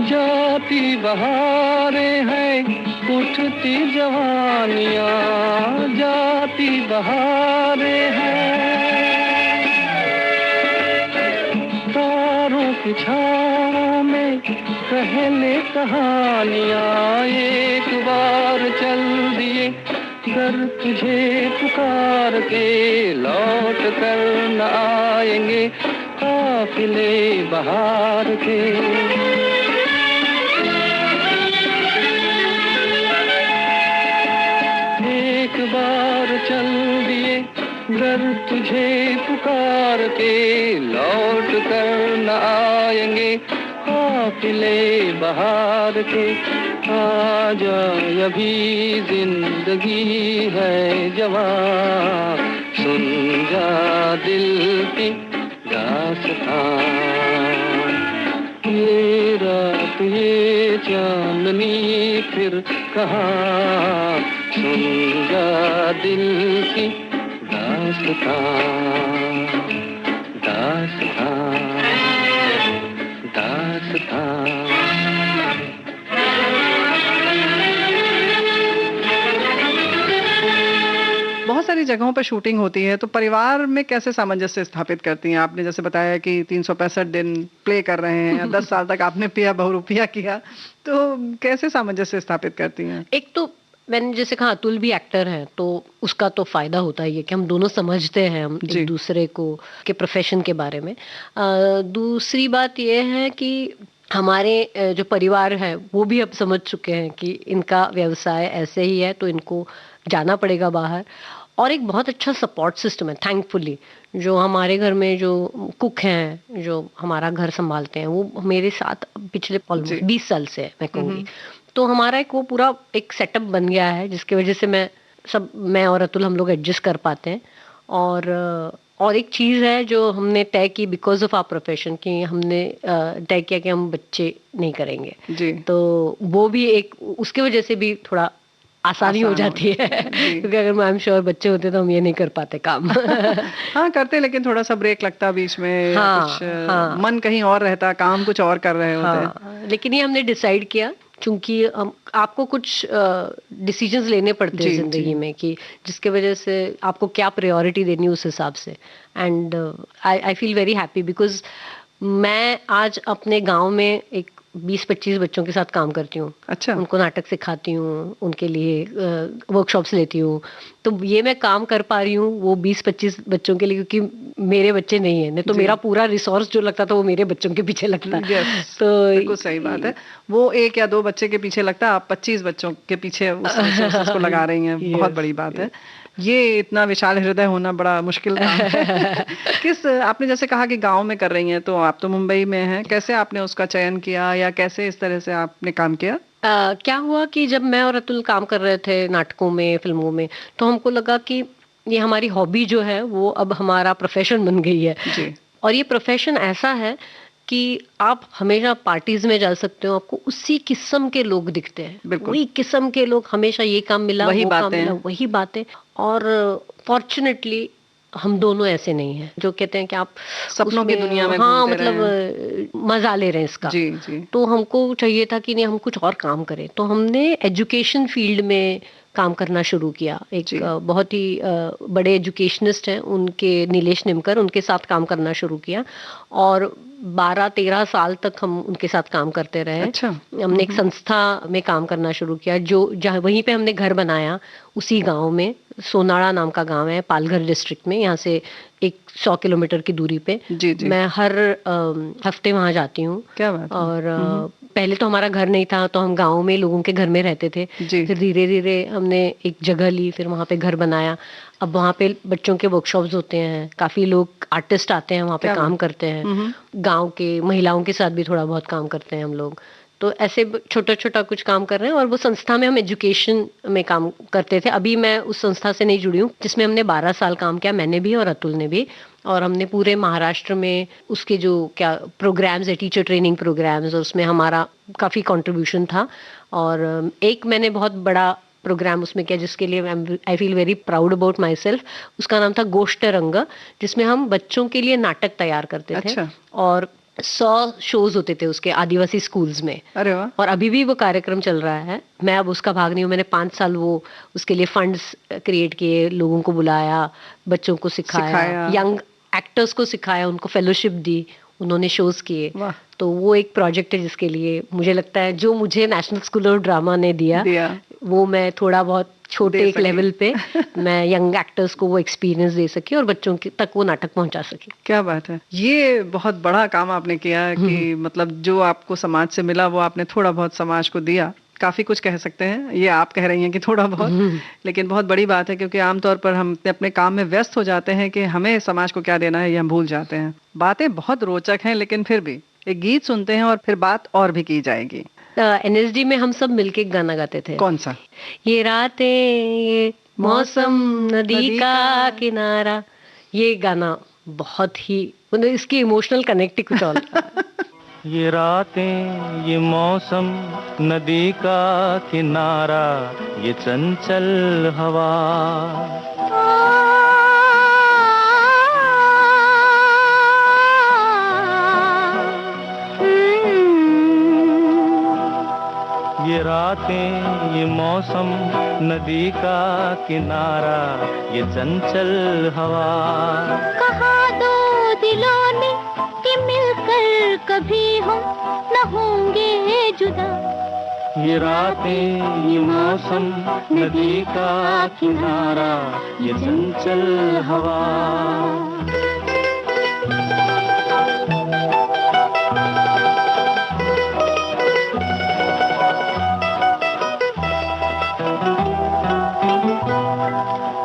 जाती बहारें हैं, उठती जवानियाँ, जाती बहारें हैं। तारों की छाँव में कहले कहानियाँ, एक बार चल दिए कर तुझे पुकार के लौट कर न आएंगे काफिले बहार के। एक बार चल दिए घर तुझे पुकार के लौट कर न आएंगे काफिले बहार के। आजा अभी जिंदगी है जवां, सुन जा दिल की दास्तां। ये रात ये चांदनी फिर कहाँ, सुन जा दिल की दास्तां, दास्तां, दास्तां। बहुत सारी जगहों पर शूटिंग होती है, तो परिवार में कैसे सामंजस्य स्थापित करती हैं? आपने जैसे बताया कि 365 दिन प्ले कर रहे हैं, 10 साल तक आपने पिया बहुरूपिया किया, तो कैसे सामंजस्य स्थापित करती हैं? एक तो मैंने जैसे कहा अतुल भी एक्टर है, तो उसका तो फायदा होता ही है कि हम दोनों समझते हैं हम एक दूसरे को के प्रोफेशन के बारे में। दूसरी बात यह है कि हमारे जो परिवार है वो भी अब समझ चुके हैं कि इनका व्यवसाय ऐसे ही है, तो इनको जाना पड़ेगा बाहर। और एक बहुत अच्छा सपोर्ट सिस्टम है थैंकफुली। जो हमारे घर में जो कुक हैं, जो हमारा घर संभालते हैं, वो मेरे साथ पिछले ऑलमोस्ट 20 साल से है मैं कहूँगी। तो हमारा एक वो पूरा एक सेटअप बन गया है, जिसकी वजह से मैं और अतुल हम लोग एडजस्ट कर पाते हैं। और एक चीज़ है जो हमने तय की बिकॉज ऑफ आवर प्रोफेशन, कि हमने तय किया कि हम बच्चे नहीं करेंगे जी। तो वो भी एक उसकी वजह से भी थोड़ा आसानी हो जाती है क्योंकि अगर आई एम श्योर बच्चे होते तो हम ये नहीं कर पाते काम। हाँ करते, लेकिन थोड़ा सा ब्रेक लगता बीच में, कुछ मन कहीं और रहता, काम कुछ और कर रहे होते। लेकिन ये हमने डिसाइड किया क्योंकि आपको कुछ डिसीजंस लेने पड़ते हैं जिंदगी में कि जिसके वजह से आपको क्या प्रायोरिटी देनी उस हिसाब से। And I feel very happy because मैं आज अपने गांव में एक 20-25 बच्चों के साथ काम करती हूँ। अच्छा। उनको नाटक सिखाती हूँ, उनके लिए वर्कशॉप्स लेती हूँ। तो ये मैं काम कर पा रही हूँ वो 20-25 बच्चों के लिए, क्योंकि मेरे बच्चे नहीं है, नहीं तो मेरा पूरा रिसोर्स जो लगता था वो मेरे बच्चों के पीछे लगता। तो बिल्कुल सही बात है। वो 1 या 2 बच्चे के पीछे लगता है, आप 25 बच्चों के पीछे उस रिसोर्सेस को लगा रही हैं। बहुत बड़ी बात है। ये इतना विशाल हृदय होना बड़ा मुश्किल काम है। किस, आपने जैसे कहा कि गांव में कर रही हैं, तो आप तो मुंबई में हैं, कैसे आपने उसका चयन किया या कैसे इस तरह से आपने काम किया? क्या हुआ कि जब मैं और अतुल काम कर रहे थे नाटकों में, फिल्मों में, तो हमको लगा कि ये हमारी हॉबी जो है वो अब हमारा प्रोफेशन बन गई है जी। और ये प्रोफेशन ऐसा है कि आप हमेशा पार्टीज में जा सकते हो, आपको उसी किस्म के लोग दिखते हैं, वही किस्म के लोग, हमेशा ये काम मिला, वही वो काम बातें, मिला, वही बातें। और फॉर्चुनेटली हम दोनों ऐसे नहीं हैं जो कहते हैं कि आप सपनों की दुनिया में हाँ घूमते मतलब मजा ले रहे हैं इसका। जी, जी। तो हमको चाहिए था कि नहीं, हम कुछ और काम करें। तो हमने एजुकेशन फील्ड में काम करना शुरू किया। एक बहुत ही बड़े एजुकेशनिस्ट हैं, उनके नीलेश निमकर, उनके साथ काम करना शुरू किया और 12-13 साल तक हम उनके साथ काम करते रहे। अच्छा। हमने एक संस्था में काम करना शुरू किया, जो जहाँ वहीं पे हमने घर बनाया, उसी गांव में, सोनाड़ा नाम का गांव है पालघर डिस्ट्रिक्ट में, यहाँ से 100 किलोमीटर की दूरी पे। जी, जी। मैं हर हफ्ते वहां जाती हूँ। क्या बात है। और पहले तो हमारा घर नहीं था, तो हम गांव में लोगों के घर में रहते थे। फिर धीरे धीरे हमने एक जगह ली, फिर वहां पे घर बनाया। अब वहाँ पे बच्चों के वर्कशॉप्स होते हैं, काफी लोग आर्टिस्ट आते हैं वहाँ पे काम करते हैं। गांव के महिलाओं के साथ भी थोड़ा बहुत काम करते हैं हम लोग। तो ऐसे छोटा छोटा कुछ काम कर रहे हैं। और वो संस्था में हम एजुकेशन में काम करते थे। अभी मैं उस संस्था से नहीं जुड़ी हूँ, जिसमें हमने 12 साल काम किया, मैंने भी और अतुल ने भी। और हमने पूरे महाराष्ट्र में उसके जो क्या प्रोग्राम्स है, टीचर ट्रेनिंग प्रोग्राम्स, और उसमें हमारा काफ़ी कंट्रीब्यूशन था। और एक मैंने बहुत बड़ा प्रोग्राम उसमें किया जिसके लिए I feel very proud about my self. उसका नाम था गोष्ट रंग, जिसमें हम बच्चों के लिए नाटक तैयार करते थे। अच्छा। और 100 शोज होते थे उसके आदिवासी स्कूल्स में। अरे वाह। और अभी भी वो कार्यक्रम चल रहा है। मैं अब उसका भाग नहीं हूँ। मैंने 5 साल वो उसके लिए फंड्स क्रिएट किए, लोगों को बुलाया, बच्चों को सिखाया, यंग एक्टर्स को सिखाया, उनको फेलोशिप दी, उन्होंने शोज किए। तो वो एक प्रोजेक्ट है जिसके लिए मुझे लगता है जो मुझे नेशनल स्कूल ऑफ ड्रामा ने दिया वो मैं थोड़ा बहुत छोटे एक लेवल पे मैं यंग एक्टर्स को वो एक्सपीरियंस दे सकी और बच्चों तक वो नाटक पहुंचा सकी। क्या बात है। ये बहुत बड़ा काम आपने किया कि मतलब जो आपको समाज से मिला वो आपने थोड़ा बहुत समाज को दिया। काफी कुछ कह सकते हैं, ये आप कह रही हैं कि थोड़ा बहुत, लेकिन बहुत बड़ी बात है, क्योंकि आमतौर पर हम अपने काम में व्यस्त हो जाते हैं कि हमें समाज को क्या देना है ये हम भूल जाते हैं। बातें बहुत रोचक हैं, लेकिन फिर भी एक गीत सुनते हैं और फिर बात और भी की जाएगी। एनएसडी में हम सब मिलके गाना गाते थे। कौन सा? ये रातें, ये मौसम, नदी का किनारा। ये गाना बहुत ही मतलब इसकी इमोशनल कनेक्ट कुछ और। ये रातें, ये मौसम, नदी का किनारा, ये चंचल हवा, ये रातें, ये मौसम, नदी का किनारा, ये चंचल हवा। कहा दो दिलों ने कि मिलकर कभी हम न होंगे जुदा। ये रातें, ये मौसम, नदी का किनारा, ये चंचल हवा।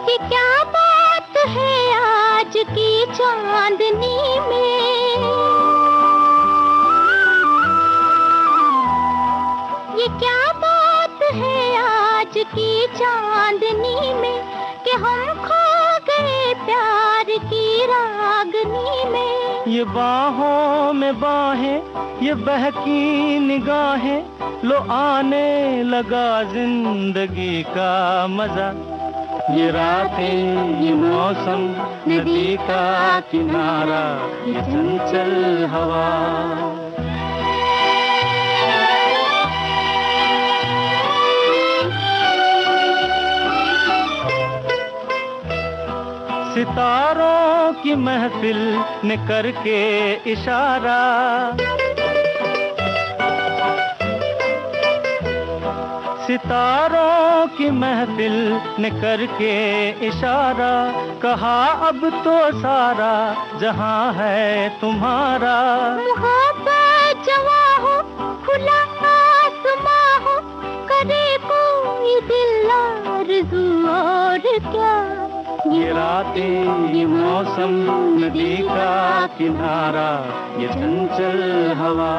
ये क्या बात है आज की चांदनी में, ये क्या बात है आज की चांदनी में कि हम खो गए प्यार की रागनी में। ये बाहों में बाहें, ये बहकी निगाहें, लो आने लगा जिंदगी का मजा। ये रातें, ये मौसम, नदी का किनारा, ये चंचल हवा। सितारों की महफिल ने करके इशारा, सितारों की महफिल ने करके इशारा, कहा अब तो सारा जहां है तुम्हारा। मोहब्बत जवा हो, खुला आसमां हो, करे कोई दिल आरज़ू और क्या। ये रातें, ये मौसम, नदी का किनारा, ये चंचल हवा।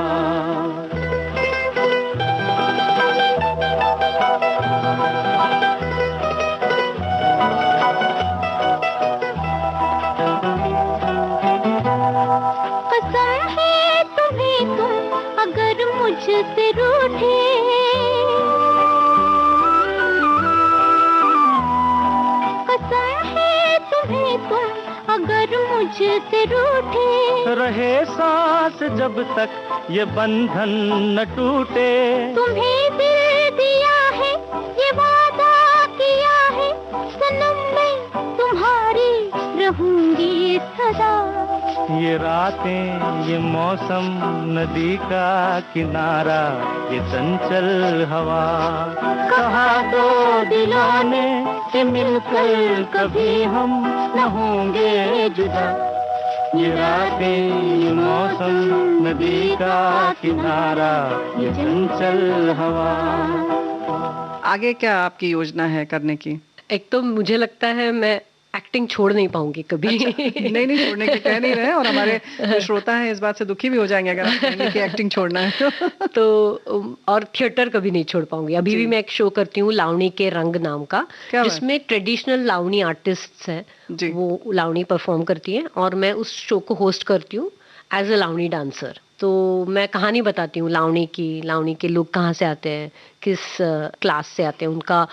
कसम है तुम्हें तुम अगर मुझसे रूठे, कसम है तुम्हें तुम अगर मुझसे रूठे, रहे सांस जब तक ये बंधन न टूटे। तुम्हें दिल दिया है, ये वादा किया है, सनम मैं तुम्हारी रहूंगी सदा। ये रातें, ये मौसम, नदी का किनारा, ये चंचल हवा। कहा दो दिलों ने कि मिलकर कभी हम न होंगे जुदा। ये रातें, ये मौसम, नदी का किनारा, ये चंचल हवा। आगे क्या आपकी योजना है करने की? एक तो मुझे लगता है मैं एक्टिंग छोड़ नहीं पाऊंगी कभी। नहीं छोड़ने की कह नहीं रहे, और हमारे जो श्रोता हैं इस बात से दुखी भी हो जाएंगे अगर आप कहेंगे कि एक्टिंग छोड़ना है तो और थिएटर कभी नहीं छोड़ पाऊंगी। अभी भी मैं एक शो करती हूँ लावणी के रंग नाम का, जिसमें ट्रेडिशनल लावणी आर्टिस्ट हैं, वो लावणी परफॉर्म करती हैं और मैं उस शो को होस्ट करती हूँ एज अ लावणी डांसर। तो मैं कहानी बताती हूँ लावणी की, लावणी के लोग कहाँ से आते हैं, किस क्लास से आते हैं, उनका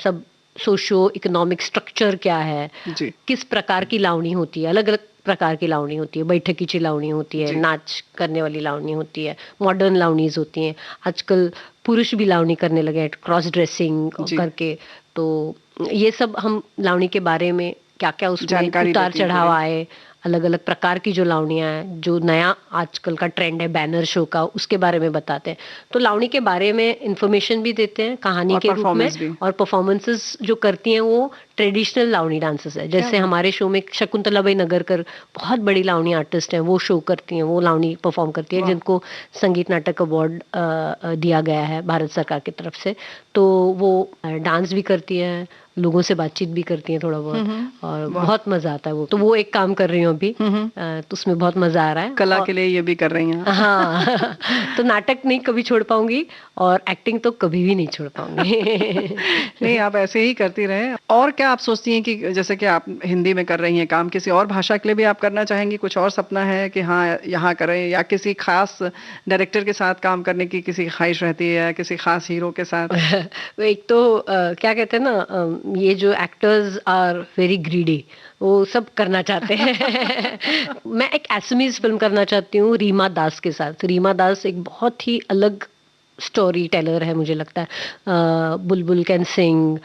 सब सोशो इकोनॉमिक स्ट्रक्चर क्या है, किस प्रकार की लावणी होती है। अलग अलग प्रकार की लावणी होती है, बैठकीची लावणी होती है, नाच करने वाली लावणी होती है, मॉडर्न लावणीज होती हैं। आजकल पुरुष भी लावणी करने लगे हैं, क्रॉस ड्रेसिंग करके। तो ये सब हम लावणी के बारे में क्या क्या उसमें उतार चढ़ाव आए, अलग अलग प्रकार की जो लावणियाँ हैं, जो नया आजकल का ट्रेंड है बैनर शो का, उसके बारे में बताते हैं। तो लावणी के बारे में इंफॉर्मेशन भी देते हैं कहानी के रूप में, और परफॉर्मेंसेस जो करती हैं वो ट्रेडिशनल लावणी डांसेस है। जैसे हमारे शो में शकुंतलाबाई नगरकर बहुत बड़ी लावणी आर्टिस्ट हैं, वो शो करती हैं, वो लावणी परफॉर्म करती है, जिनको संगीत नाटक अवार्ड दिया गया है भारत सरकार की तरफ से। तो वो डांस भी करती है, लोगों से बातचीत भी करती हैं थोड़ा बहुत, और बहुत मजा आता है वो। तो वो एक काम कर रही हूँ अभी, तो उसमें बहुत मजा आ रहा है। कला के लिए ये भी कर रही हैं। हाँ तो नाटक नहीं कभी छोड़ पाऊंगी, और एक्टिंग तो कभी भी नहीं छोड़ पाऊंगी। नहीं, आप ऐसे ही करती रहे। और क्या आप सोचती हैं कि जैसे कि आप हिंदी में कर रही हैं काम, किसी और भाषा के लिए भी आप करना चाहेंगी? कुछ और सपना है कि हाँ यहाँ करें, या किसी खास डायरेक्टर के साथ काम करने की किसी ख्वाहिश रहती है, या किसी खास हीरो के साथ? एक तो क्या कहते हैं ना, ये जो एक्टर्स आर वेरी ग्रीडी, वो सब करना चाहते हैं। मैं एक असमीज फिल्म करना चाहती हूँ रीमा दास के साथ। रीमा दास एक बहुत ही अलग स्टोरी टेलर है मुझे लगता है। बुलबुल कैन सिंग,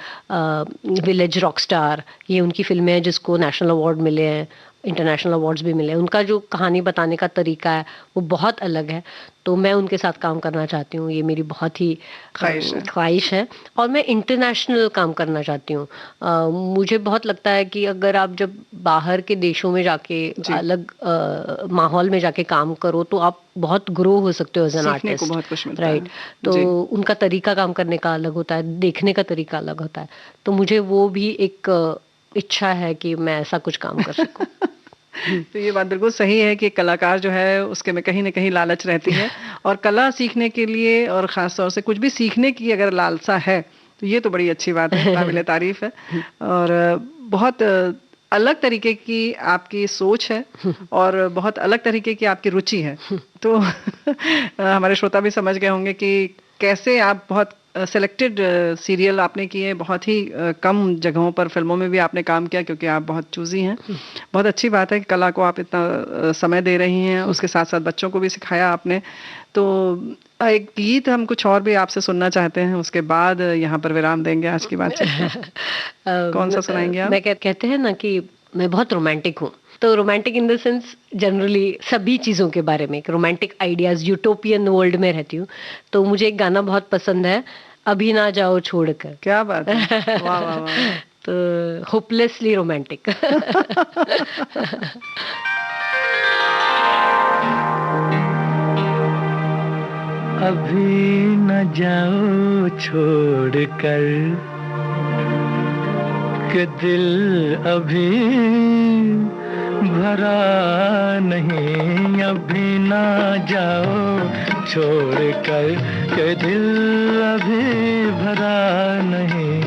विलेज रॉकस्टार, ये उनकी फिल्में हैं जिसको नेशनल अवार्ड मिले हैं, इंटरनेशनल अवार्ड्स भी मिले। उनका जो कहानी बताने का तरीका है वो बहुत अलग है, तो मैं उनके साथ काम करना चाहती हूँ। ये मेरी बहुत ही ख्वाहिश है। और मैं इंटरनेशनल काम करना चाहती हूँ। मुझे बहुत लगता है कि अगर आप जब बाहर के देशों में जाके अलग माहौल में जाके काम करो तो आप बहुत ग्रो हो सकते हो एज एन आर्टिस्ट, राइट? तो उनका तरीका काम करने का अलग होता है, देखने का तरीका अलग होता है। तो मुझे वो भी एक इच्छा है कि मैं ऐसा कुछ काम कर सकूं। तो ये बात बिल्कुल सही है कि कलाकार जो है उसके में कहीं ना कहीं लालच रहती है, और कला सीखने के लिए और ख़ास तौर से कुछ भी सीखने की अगर लालसा है तो ये तो बड़ी अच्छी बात है, काबिल तारीफ है। और बहुत अलग तरीके की आपकी सोच है और बहुत अलग तरीके की आपकी रुचि है। तो हमारे श्रोता भी समझ गए होंगे कि कैसे आप बहुत सेलेक्टेड सीरियल आपने किए, बहुत ही कम जगहों पर फिल्मों में भी आपने काम किया, क्योंकि आप बहुत चूजी हैं। बहुत अच्छी बात है कि कला को आप इतना समय दे रही हैं, उसके साथ साथ बच्चों को भी सिखाया आपने। तो एक गीत हम कुछ और भी आपसे सुनना चाहते हैं, उसके बाद यहाँ पर विराम देंगे आज की बातचीत। कौन सा सुनाएंगे आप? मैं कहते हैं ना कि मैं बहुत रोमांटिक हूँ। तो romantic in the sense generally सभी चीज़ों के बारे में, रोमांटिक आइडियाज, यूटोपियन वर्ल्ड में रहती हूँ। तो मुझे एक गाना बहुत पसंद है, अभी ना जाओ छोड़कर। क्या बात है, वाह वाह वाह। तो होपलेसली रोमांटिक। अभी न जाओ छोड़ कर कि दिल अभी भरा नहीं, अभी ना जाओ छोड़ कर कि दिल अभी भरा नहीं।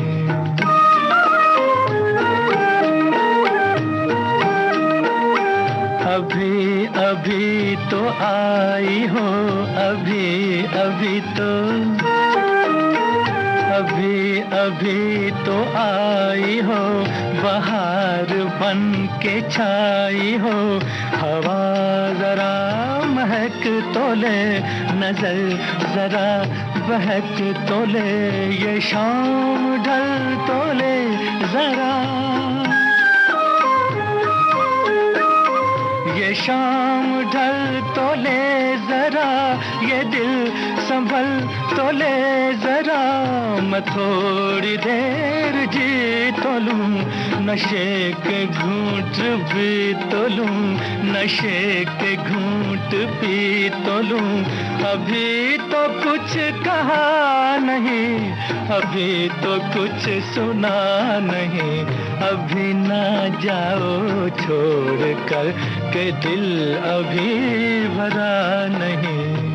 अभी अभी तो आई हो, अभी अभी तो, अभी अभी तो आई हो, बहार बन के छाई हो। हवा जरा महक तो ले, नजर जरा बहक तो ले, ये शाम ढल तो ले जरा, ये शाम ढल तो ले जरा, ये दिल संभल तो ले जरा। मैं थोड़ी देर जी तो लूं, नशे के घूंट भी तो लूं, नशे के घूंट पी तो लूं। अभी तो कुछ कहा नहीं, अभी तो कुछ सुना नहीं, अभी ना जाओ छोड़ कर के दिल अभी भरा नहीं।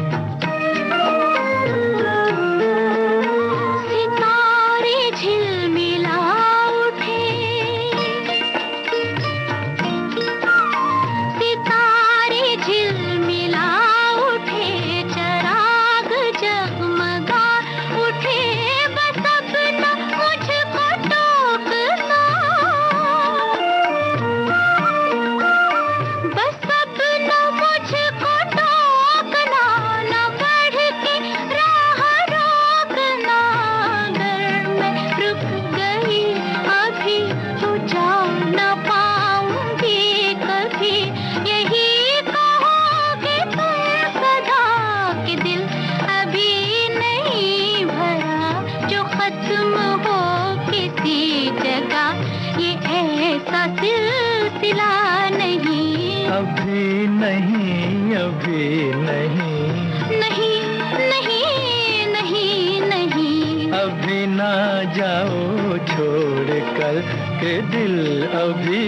जाओ छोड़ कर के दिल अभी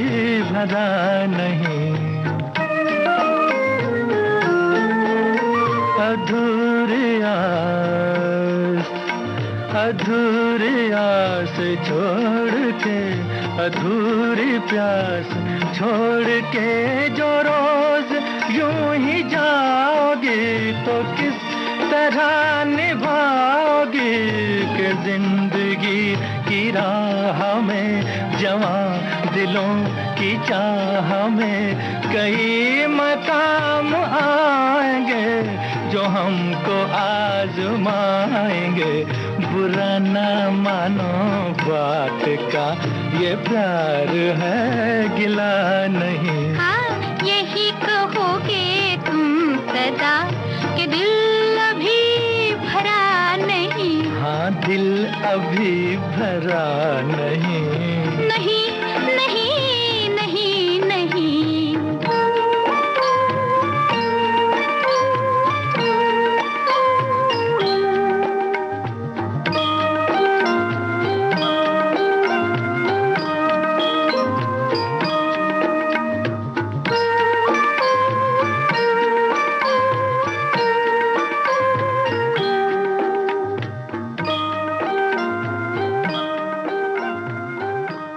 भरा नहीं। अधूरी आस छोड़ के, अधूरी प्यास छोड़ के जो रोज यूं ही जाओगी तो किस तरह निभाओगी कि जिंदगी की राह में जवां दिलों की चाह में कई मकाम आएंगे जो हमको आजमाएंगे। बुरा ना मानो बात का, ये प्यार है गिला नहीं। हाँ, यही कहोगे तुम सदा कि दिल अभी भरा नहीं। हाँ, दिल अभी भरा नहीं। नहीं नहीं नहीं नहीं।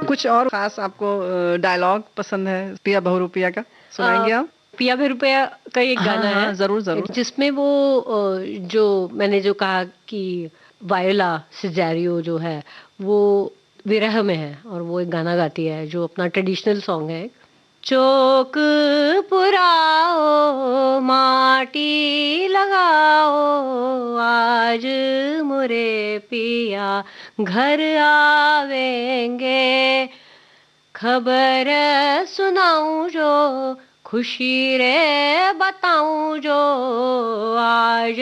कुछ और खास आपको डायलॉग पसंद है पिया बहुरूपिया का, सुनाएंगे आप? पिया बहुरूपिया का एक गाना है, जरूर जरूर, जिसमें वो जो मैंने जो कहा कि वायोला सिजारियो जो है वो विरह में है और वो एक गाना गाती है जो अपना ट्रेडिशनल सॉन्ग है। चौक पुराओ माटी लगाओ आज मोरे पिया घर आवेंगे, खबर सुनाऊं जो, खुशी रे बताऊं जो, आज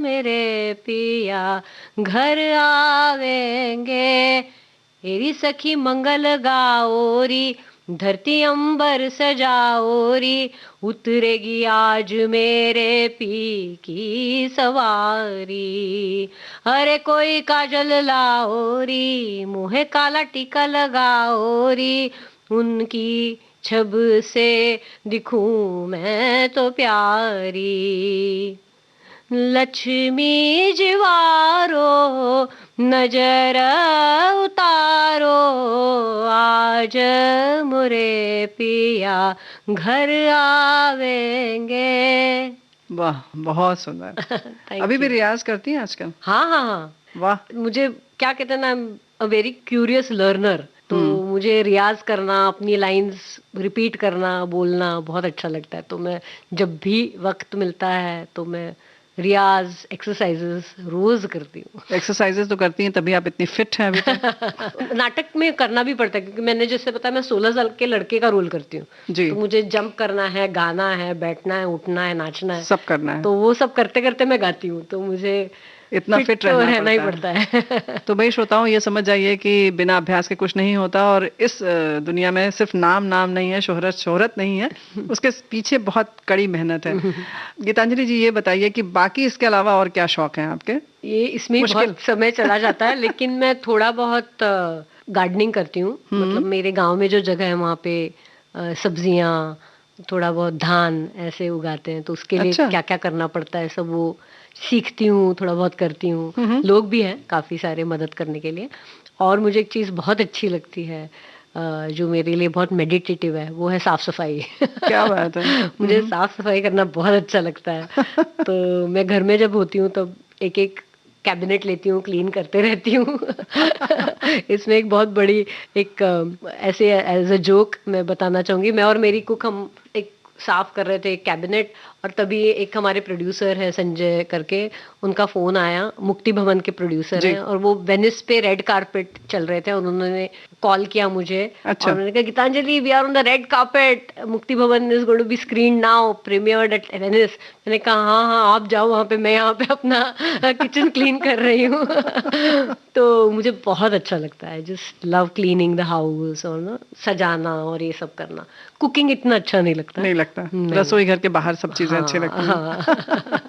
मेरे पिया घर आवेंगे। तेरी सखी मंगल गाओरी, धरती अंबर सजाओरी, उतरेगी आज मेरे पी की सवारी। अरे कोई काजल लाओरी, मुँहे काला टीका लगाओरी, उनकी छब से दिखूं मैं तो प्यारी। लक्ष्मी जिवारो नजर उतारो, आज मुरे पिया घर आवेंगे। वाह, बहुत सुंदर। Thank अभी भी you. रियाज करती हैं आजकल? हाँ हाँ हाँ, वाह। मुझे क्या कहते हैं ना, I am a very curious learner, तो मुझे रियाज करना, अपनी लाइंस रिपीट करना, बोलना बहुत अच्छा लगता है। तो मैं जब भी वक्त मिलता है तो मैं रियाज, एक्सरसाइजेस रोज करती हूँ। एक्सरसाइजेस तो करती हैं, तभी आप इतनी फिट हैं अभी तक। नाटक में करना भी पड़ता है, क्योंकि मैंने जैसे पता है मैं 16 साल के लड़के का रोल करती हूँ, जी। तो मुझे जंप करना है, गाना है, बैठना है, उठना है, नाचना है, सब करना है। तो वो सब करते करते मैं गाती हूँ, तो मुझे इतना फिट तो रहना ही पड़ता पड़ता है। तो भाई श्रोताओं, ये समझ जाइए कि बिना अभ्यास के कुछ नहीं होता, और इस दुनिया में सिर्फ नाम नहीं है, शोहरत शोहरत नहीं है, उसके पीछे बहुत कड़ी मेहनत है। गीतांजलि जी, ये बताइए कि बाकी इसके अलावा और क्या शौक हैं आपके? ये इसमें ही बहुत समय चला जाता है, लेकिन मैं थोड़ा बहुत गार्डनिंग करती हूँ। मतलब मेरे गांव में जो जगह है वहाँ पे सब्जियां, थोड़ा बहुत धान ऐसे उगाते हैं, तो उसके लिए क्या क्या करना पड़ता है सब वो सीखती हूँ, थोड़ा बहुत करती हूँ। लोग भी हैं काफी सारे मदद करने के लिए। और मुझे एक चीज बहुत अच्छी लगती है जो मेरे लिए बहुत मेडिटेटिव है, वो है साफ सफाई। क्या बात है। मुझे साफ सफाई करना बहुत अच्छा लगता है। तो मैं घर में जब होती हूँ तब एक एक कैबिनेट लेती हूँ, क्लीन करते रहती हूँ। इसमें एक बहुत बड़ी एक ऐसे एज अ जोक मैं बताना चाहूंगी। मैं और मेरी कुक हम एक साफ कर रहे थे एक कैबिनेट, और तभी एक हमारे प्रोड्यूसर है संजय करके, उनका फोन आया, मुक्ति भवन के प्रोड्यूसर हैं, और वो वेनिस पे रेड कारपेट चल रहे थे, और उन्होंने कॉल किया मुझे। अच्छा। और उन्होंने कहा, Geetanjali, we are on the red carpet, Mukti Bhavan is going to be screen now, premiered at Venice. मैंने कहा हाँ हाँ आप जाओ वहाँ पे, मैं यहाँ पे अपना किचन क्लीन कर रही हूँ। तो मुझे बहुत अच्छा लगता है, just love cleaning the house, और ना सजाना और ये सब करना। कुकिंग इतना अच्छा नहीं लगता। रसोई घर के बाहर सब चीजें अच्छी लगती हैं।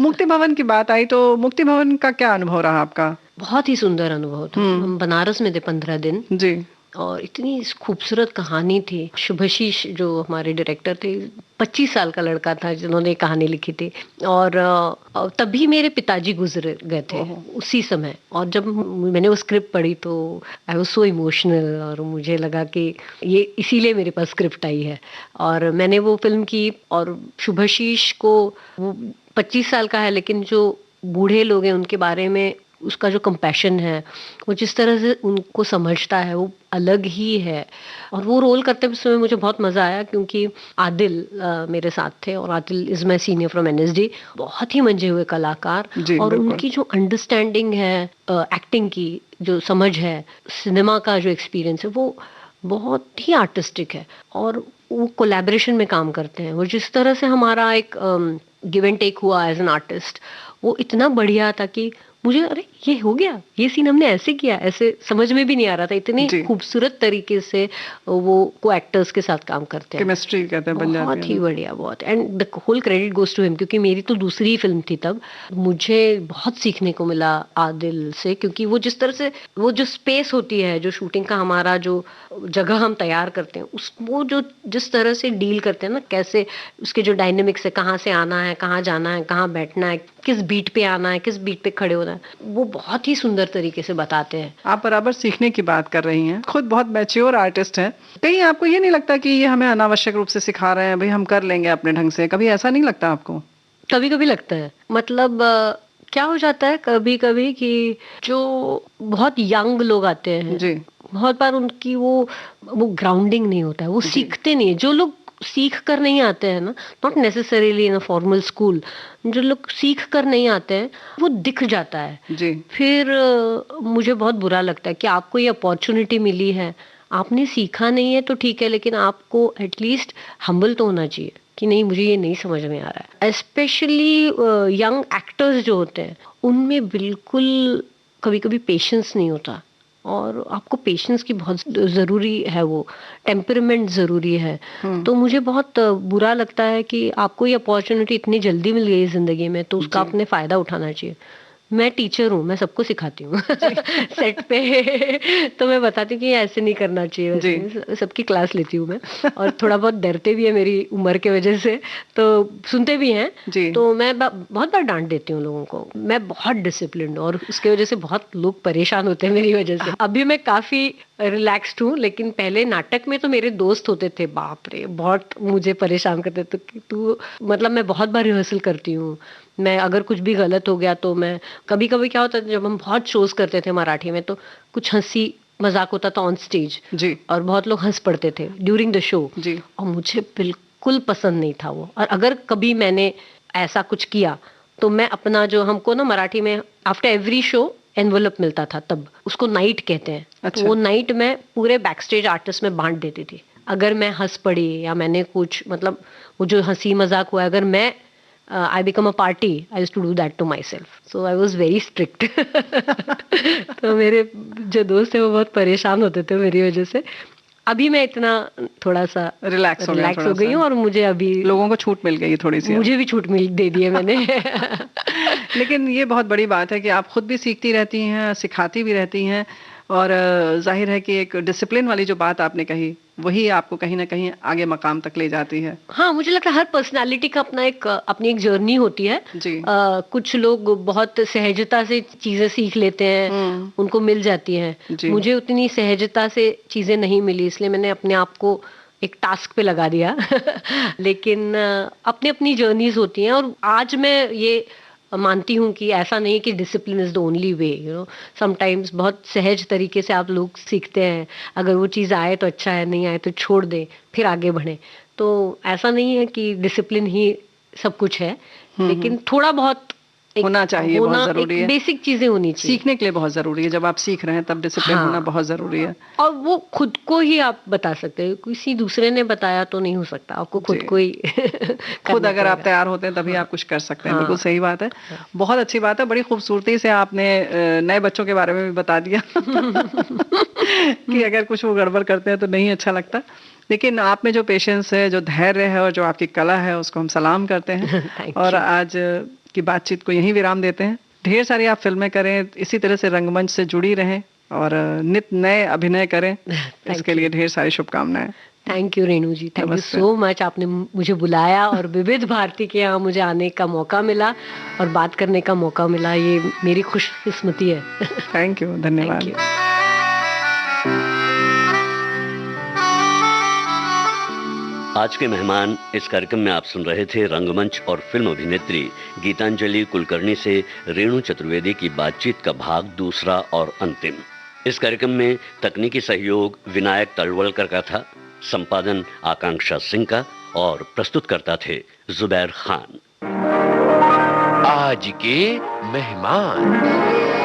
मुक्ति भवन की बात आई तो मुक्ति भवन का क्या अनुभव रहा आपका? बहुत ही सुंदर अनुभव था। हम बनारस में थे 15 दिन जी, और इतनी खूबसूरत कहानी थी। शुभाशीष जो हमारे डायरेक्टर थे, 25 साल का लड़का था जिन्होंने कहानी लिखी थी, और तभी मेरे पिताजी गुजर गए थे उसी समय। और जब मैंने वो स्क्रिप्ट पढ़ी तो आई वाज सो इमोशनल, और मुझे लगा कि ये इसीलिए मेरे पास स्क्रिप्ट आई है, और मैंने वो फिल्म की। और शुभाशीष को, वो 25 साल का है, लेकिन जो बूढ़े लोग हैं उनके बारे में उसका जो कंपैशन है, वो जिस तरह से उनको समझता है, वो अलग ही है। और वो रोल करते समय मुझे बहुत मजा आया, क्योंकि आदिल मेरे साथ थे, और Adil is my senior from NSD, बहुत ही मंझे हुए कलाकार, और उनकी जो अंडरस्टैंडिंग है एक्टिंग की, जो समझ है, सिनेमा का जो एक्सपीरियंस है, वो बहुत ही आर्टिस्टिक है। और वो कोलैबोरेशन में काम करते हैं। वो जिस तरह से हमारा एक गिव एंड टेक हुआ एज एन आर्टिस्ट, वो इतना बढ़िया था कि मुझे, अरे ये हो गया, ये सीन हमने ऐसे किया, ऐसे समझ में भी नहीं आ रहा था। इतनी खूबसूरत तरीके से वो को एक्टर्स के साथ काम करते हैं, केमिस्ट्री कहते हैं, बन जाती है। बहुत ही बढ़िया, बहुत। And the whole credit goes to him, क्योंकि मेरी तो दूसरी फिल्म थी तब। मुझे बहुत सीखने को मिला आदिल से, क्योंकि वो जिस तरह से, वो जो स्पेस होती है, जो शूटिंग का हमारा जो जगह हम तैयार करते हैं, उस वो जो जिस तरह से डील करते हैं ना, कैसे उसके जो डायनेमिक्स है, कहाँ से आना है, कहाँ जाना है, कहाँ बैठना है, किस बीट पे आना है, किस बीट पे खड़े होना है, वो बहुत ही सुंदर तरीके से बताते हैं। आप बराबर सीखने की बात कर रही हैं, खुद बहुत मैच्योर आर्टिस्ट हैं। कहीं आपको ये नहीं लगता कि ये हमें अनावश्यक रूप से सिखा रहे हैं, भाई हम कर लेंगे अपने ढंग से? कभी ऐसा नहीं लगता आपको? कभी कभी लगता है। मतलब क्या हो जाता है कभी कभी कि जो बहुत यंग लोग आते हैं जी, बहुत बार उनकी वो ग्राउंडिंग नहीं होता है, वो सीखते नहीं है। जो लोग सीख कर नहीं आते हैं ना, not necessarily in a formal school, जो लोग सीख कर नहीं आते हैं, वो दिख जाता है जी। फिर मुझे बहुत बुरा लगता है कि आपको ये अपॉर्चुनिटी मिली है, आपने सीखा नहीं है तो ठीक है, लेकिन आपको एटलीस्ट हम्बल तो होना चाहिए कि नहीं, मुझे ये नहीं समझ में आ रहा है। स्पेशली यंग एक्टर्स जो होते हैं उनमें बिल्कुल कभी कभी पेशेंस नहीं होता, और आपको पेशेंस की बहुत ज़रूरी है, वो टेम्परमेंट ज़रूरी है। तो मुझे बहुत बुरा लगता है कि आपको ये अपॉर्चुनिटी इतनी जल्दी मिल गई ज़िंदगी में, तो उसका आपने फ़ायदा उठाना चाहिए। मैं टीचर हूँ, मैं सबको सिखाती हूँ सेट पे तो मैं बताती हूँ कि ऐसे नहीं करना चाहिए, वैसे सबकी क्लास लेती हूँ मैं, और थोड़ा बहुत डरते भी है मेरी उम्र के वजह से, तो सुनते भी हैं। तो मैं बहुत बार डांट देती हूँ लोगों को। मैं बहुत डिसिप्लिन्ड हूँ और उसके वजह से बहुत लोग परेशान होते हैं मेरी वजह से। अभी मैं काफी रिलैक्स्ड हूँ, लेकिन पहले नाटक में तो मेरे दोस्त होते थे, बाप रे, बहुत मुझे परेशान करते थे कि तू, मतलब मैं बहुत बार रिहर्सल करती हूँ, मैं अगर कुछ भी गलत हो गया तो मैं, कभी कभी क्या होता था जब हम बहुत शोज करते थे मराठी में, तो कुछ हंसी मजाक होता था ऑन स्टेज जी, और बहुत लोग हंस पड़ते थे ड्यूरिंग द शो जी, और मुझे बिल्कुल पसंद नहीं था वो। और अगर कभी मैंने ऐसा कुछ किया तो मैं अपना, जो हमको ना मराठी में आफ्टर एवरी शो एनवलप मिलता था, तब उसको नाइट कहते हैं। अच्छा। तो वो नाइट मैं पूरे बैक स्टेज आर्टिस्ट में बांट देती थी। अगर मैं हंस पड़ी या मैंने कुछ, मतलब वो जो हंसी मजाक हुआ, अगर मैं I become a party, I used to do that to myself. So I was very strict. तो मेरे जो दोस्त थे वो बहुत परेशान होते थे मेरी वजह से। अभी मैं इतना थोड़ा सा रिलैक्स हो गई हूँ, और मुझे अभी लोगों को छूट मिल गई थोड़ी सी, मुझे भी छूट मिल दे दी है मैंने। लेकिन ये बहुत बड़ी बात है कि आप खुद भी सीखती रहती हैं, सिखाती भी रहती हैं, और जाहिर है कि एक डिसिप्लिन वाली जो बात आपने कही वही आपको कहीं ना कहीं आगे मकाम तक ले जाती है। हाँ, मुझे लगता है हर पर्सनालिटी का अपनी एक जर्नी होती है जी। कुछ लोग बहुत सहजता से चीजें सीख लेते हैं, उनको मिल जाती हैं। मुझे उतनी सहजता से चीजें नहीं मिली, इसलिए मैंने अपने आप को एक टास्क पे लगा दिया। लेकिन अपनी अपनी जर्नीज होती हैं, और आज मैं ये मानती हूँ कि ऐसा नहीं है कि discipline is the only way, you know, sometimes बहुत सहज तरीके से आप लोग सीखते हैं। अगर वो चीज़ आए तो अच्छा है, नहीं आए तो छोड़ दें, फिर आगे बढ़ें। तो ऐसा नहीं है कि डिसिप्लिन ही सब कुछ है, लेकिन थोड़ा बहुत होना चाहिए, बहुत जरूरी है। बेसिक चीजें होनी चाहिए, सीखने के लिए बहुत जरूरी है। जब आप सीख रहे हैं तब डिसिप्लिन होना बहुत जरूरी है। और वो खुद को ही आप बता सकते हैं, किसी दूसरे ने बताया तो नहीं हो सकता, आपको खुद को ही खुद अगर आप तैयार होते हैं तभी आप कुछ कर सकते हैं। बिल्कुल सही बात है, बहुत अच्छी बात है। बड़ी खूबसूरती से आपने नए बच्चों के बारे में भी बता दिया कि अगर कुछ वो गड़बड़ करते हैं तो नहीं अच्छा लगता। लेकिन आप में जो पेशेंस है, जो धैर्य है, और जो आपकी कला है, उसको हम सलाम करते हैं। और आज की बातचीत को यहीं विराम देते हैं। ढेर सारी आप फिल्में करें, इसी तरह से रंगमंच से जुड़ी रहें, और नित नए अभिनय करें, इसके लिए ढेर सारी शुभकामनाएं। Thank you Renu ji, thank you so much. आपने मुझे बुलाया और विविध भारती के यहाँ मुझे आने का मौका मिला और बात करने का मौका मिला, ये मेरी खुशकिस्मती है। थैंक यू, धन्यवाद। आज के मेहमान इस कार्यक्रम में आप सुन रहे थे रंगमंच और फिल्म अभिनेत्री गीतांजलि कुलकर्णी से रेणु चतुर्वेदी की बातचीत का भाग दूसरा और अंतिम। इस कार्यक्रम में तकनीकी सहयोग विनायक तलवलकर का था, संपादन आकांक्षा सिंह का, और प्रस्तुतकर्ता थे जुबैर खान। आज के मेहमान।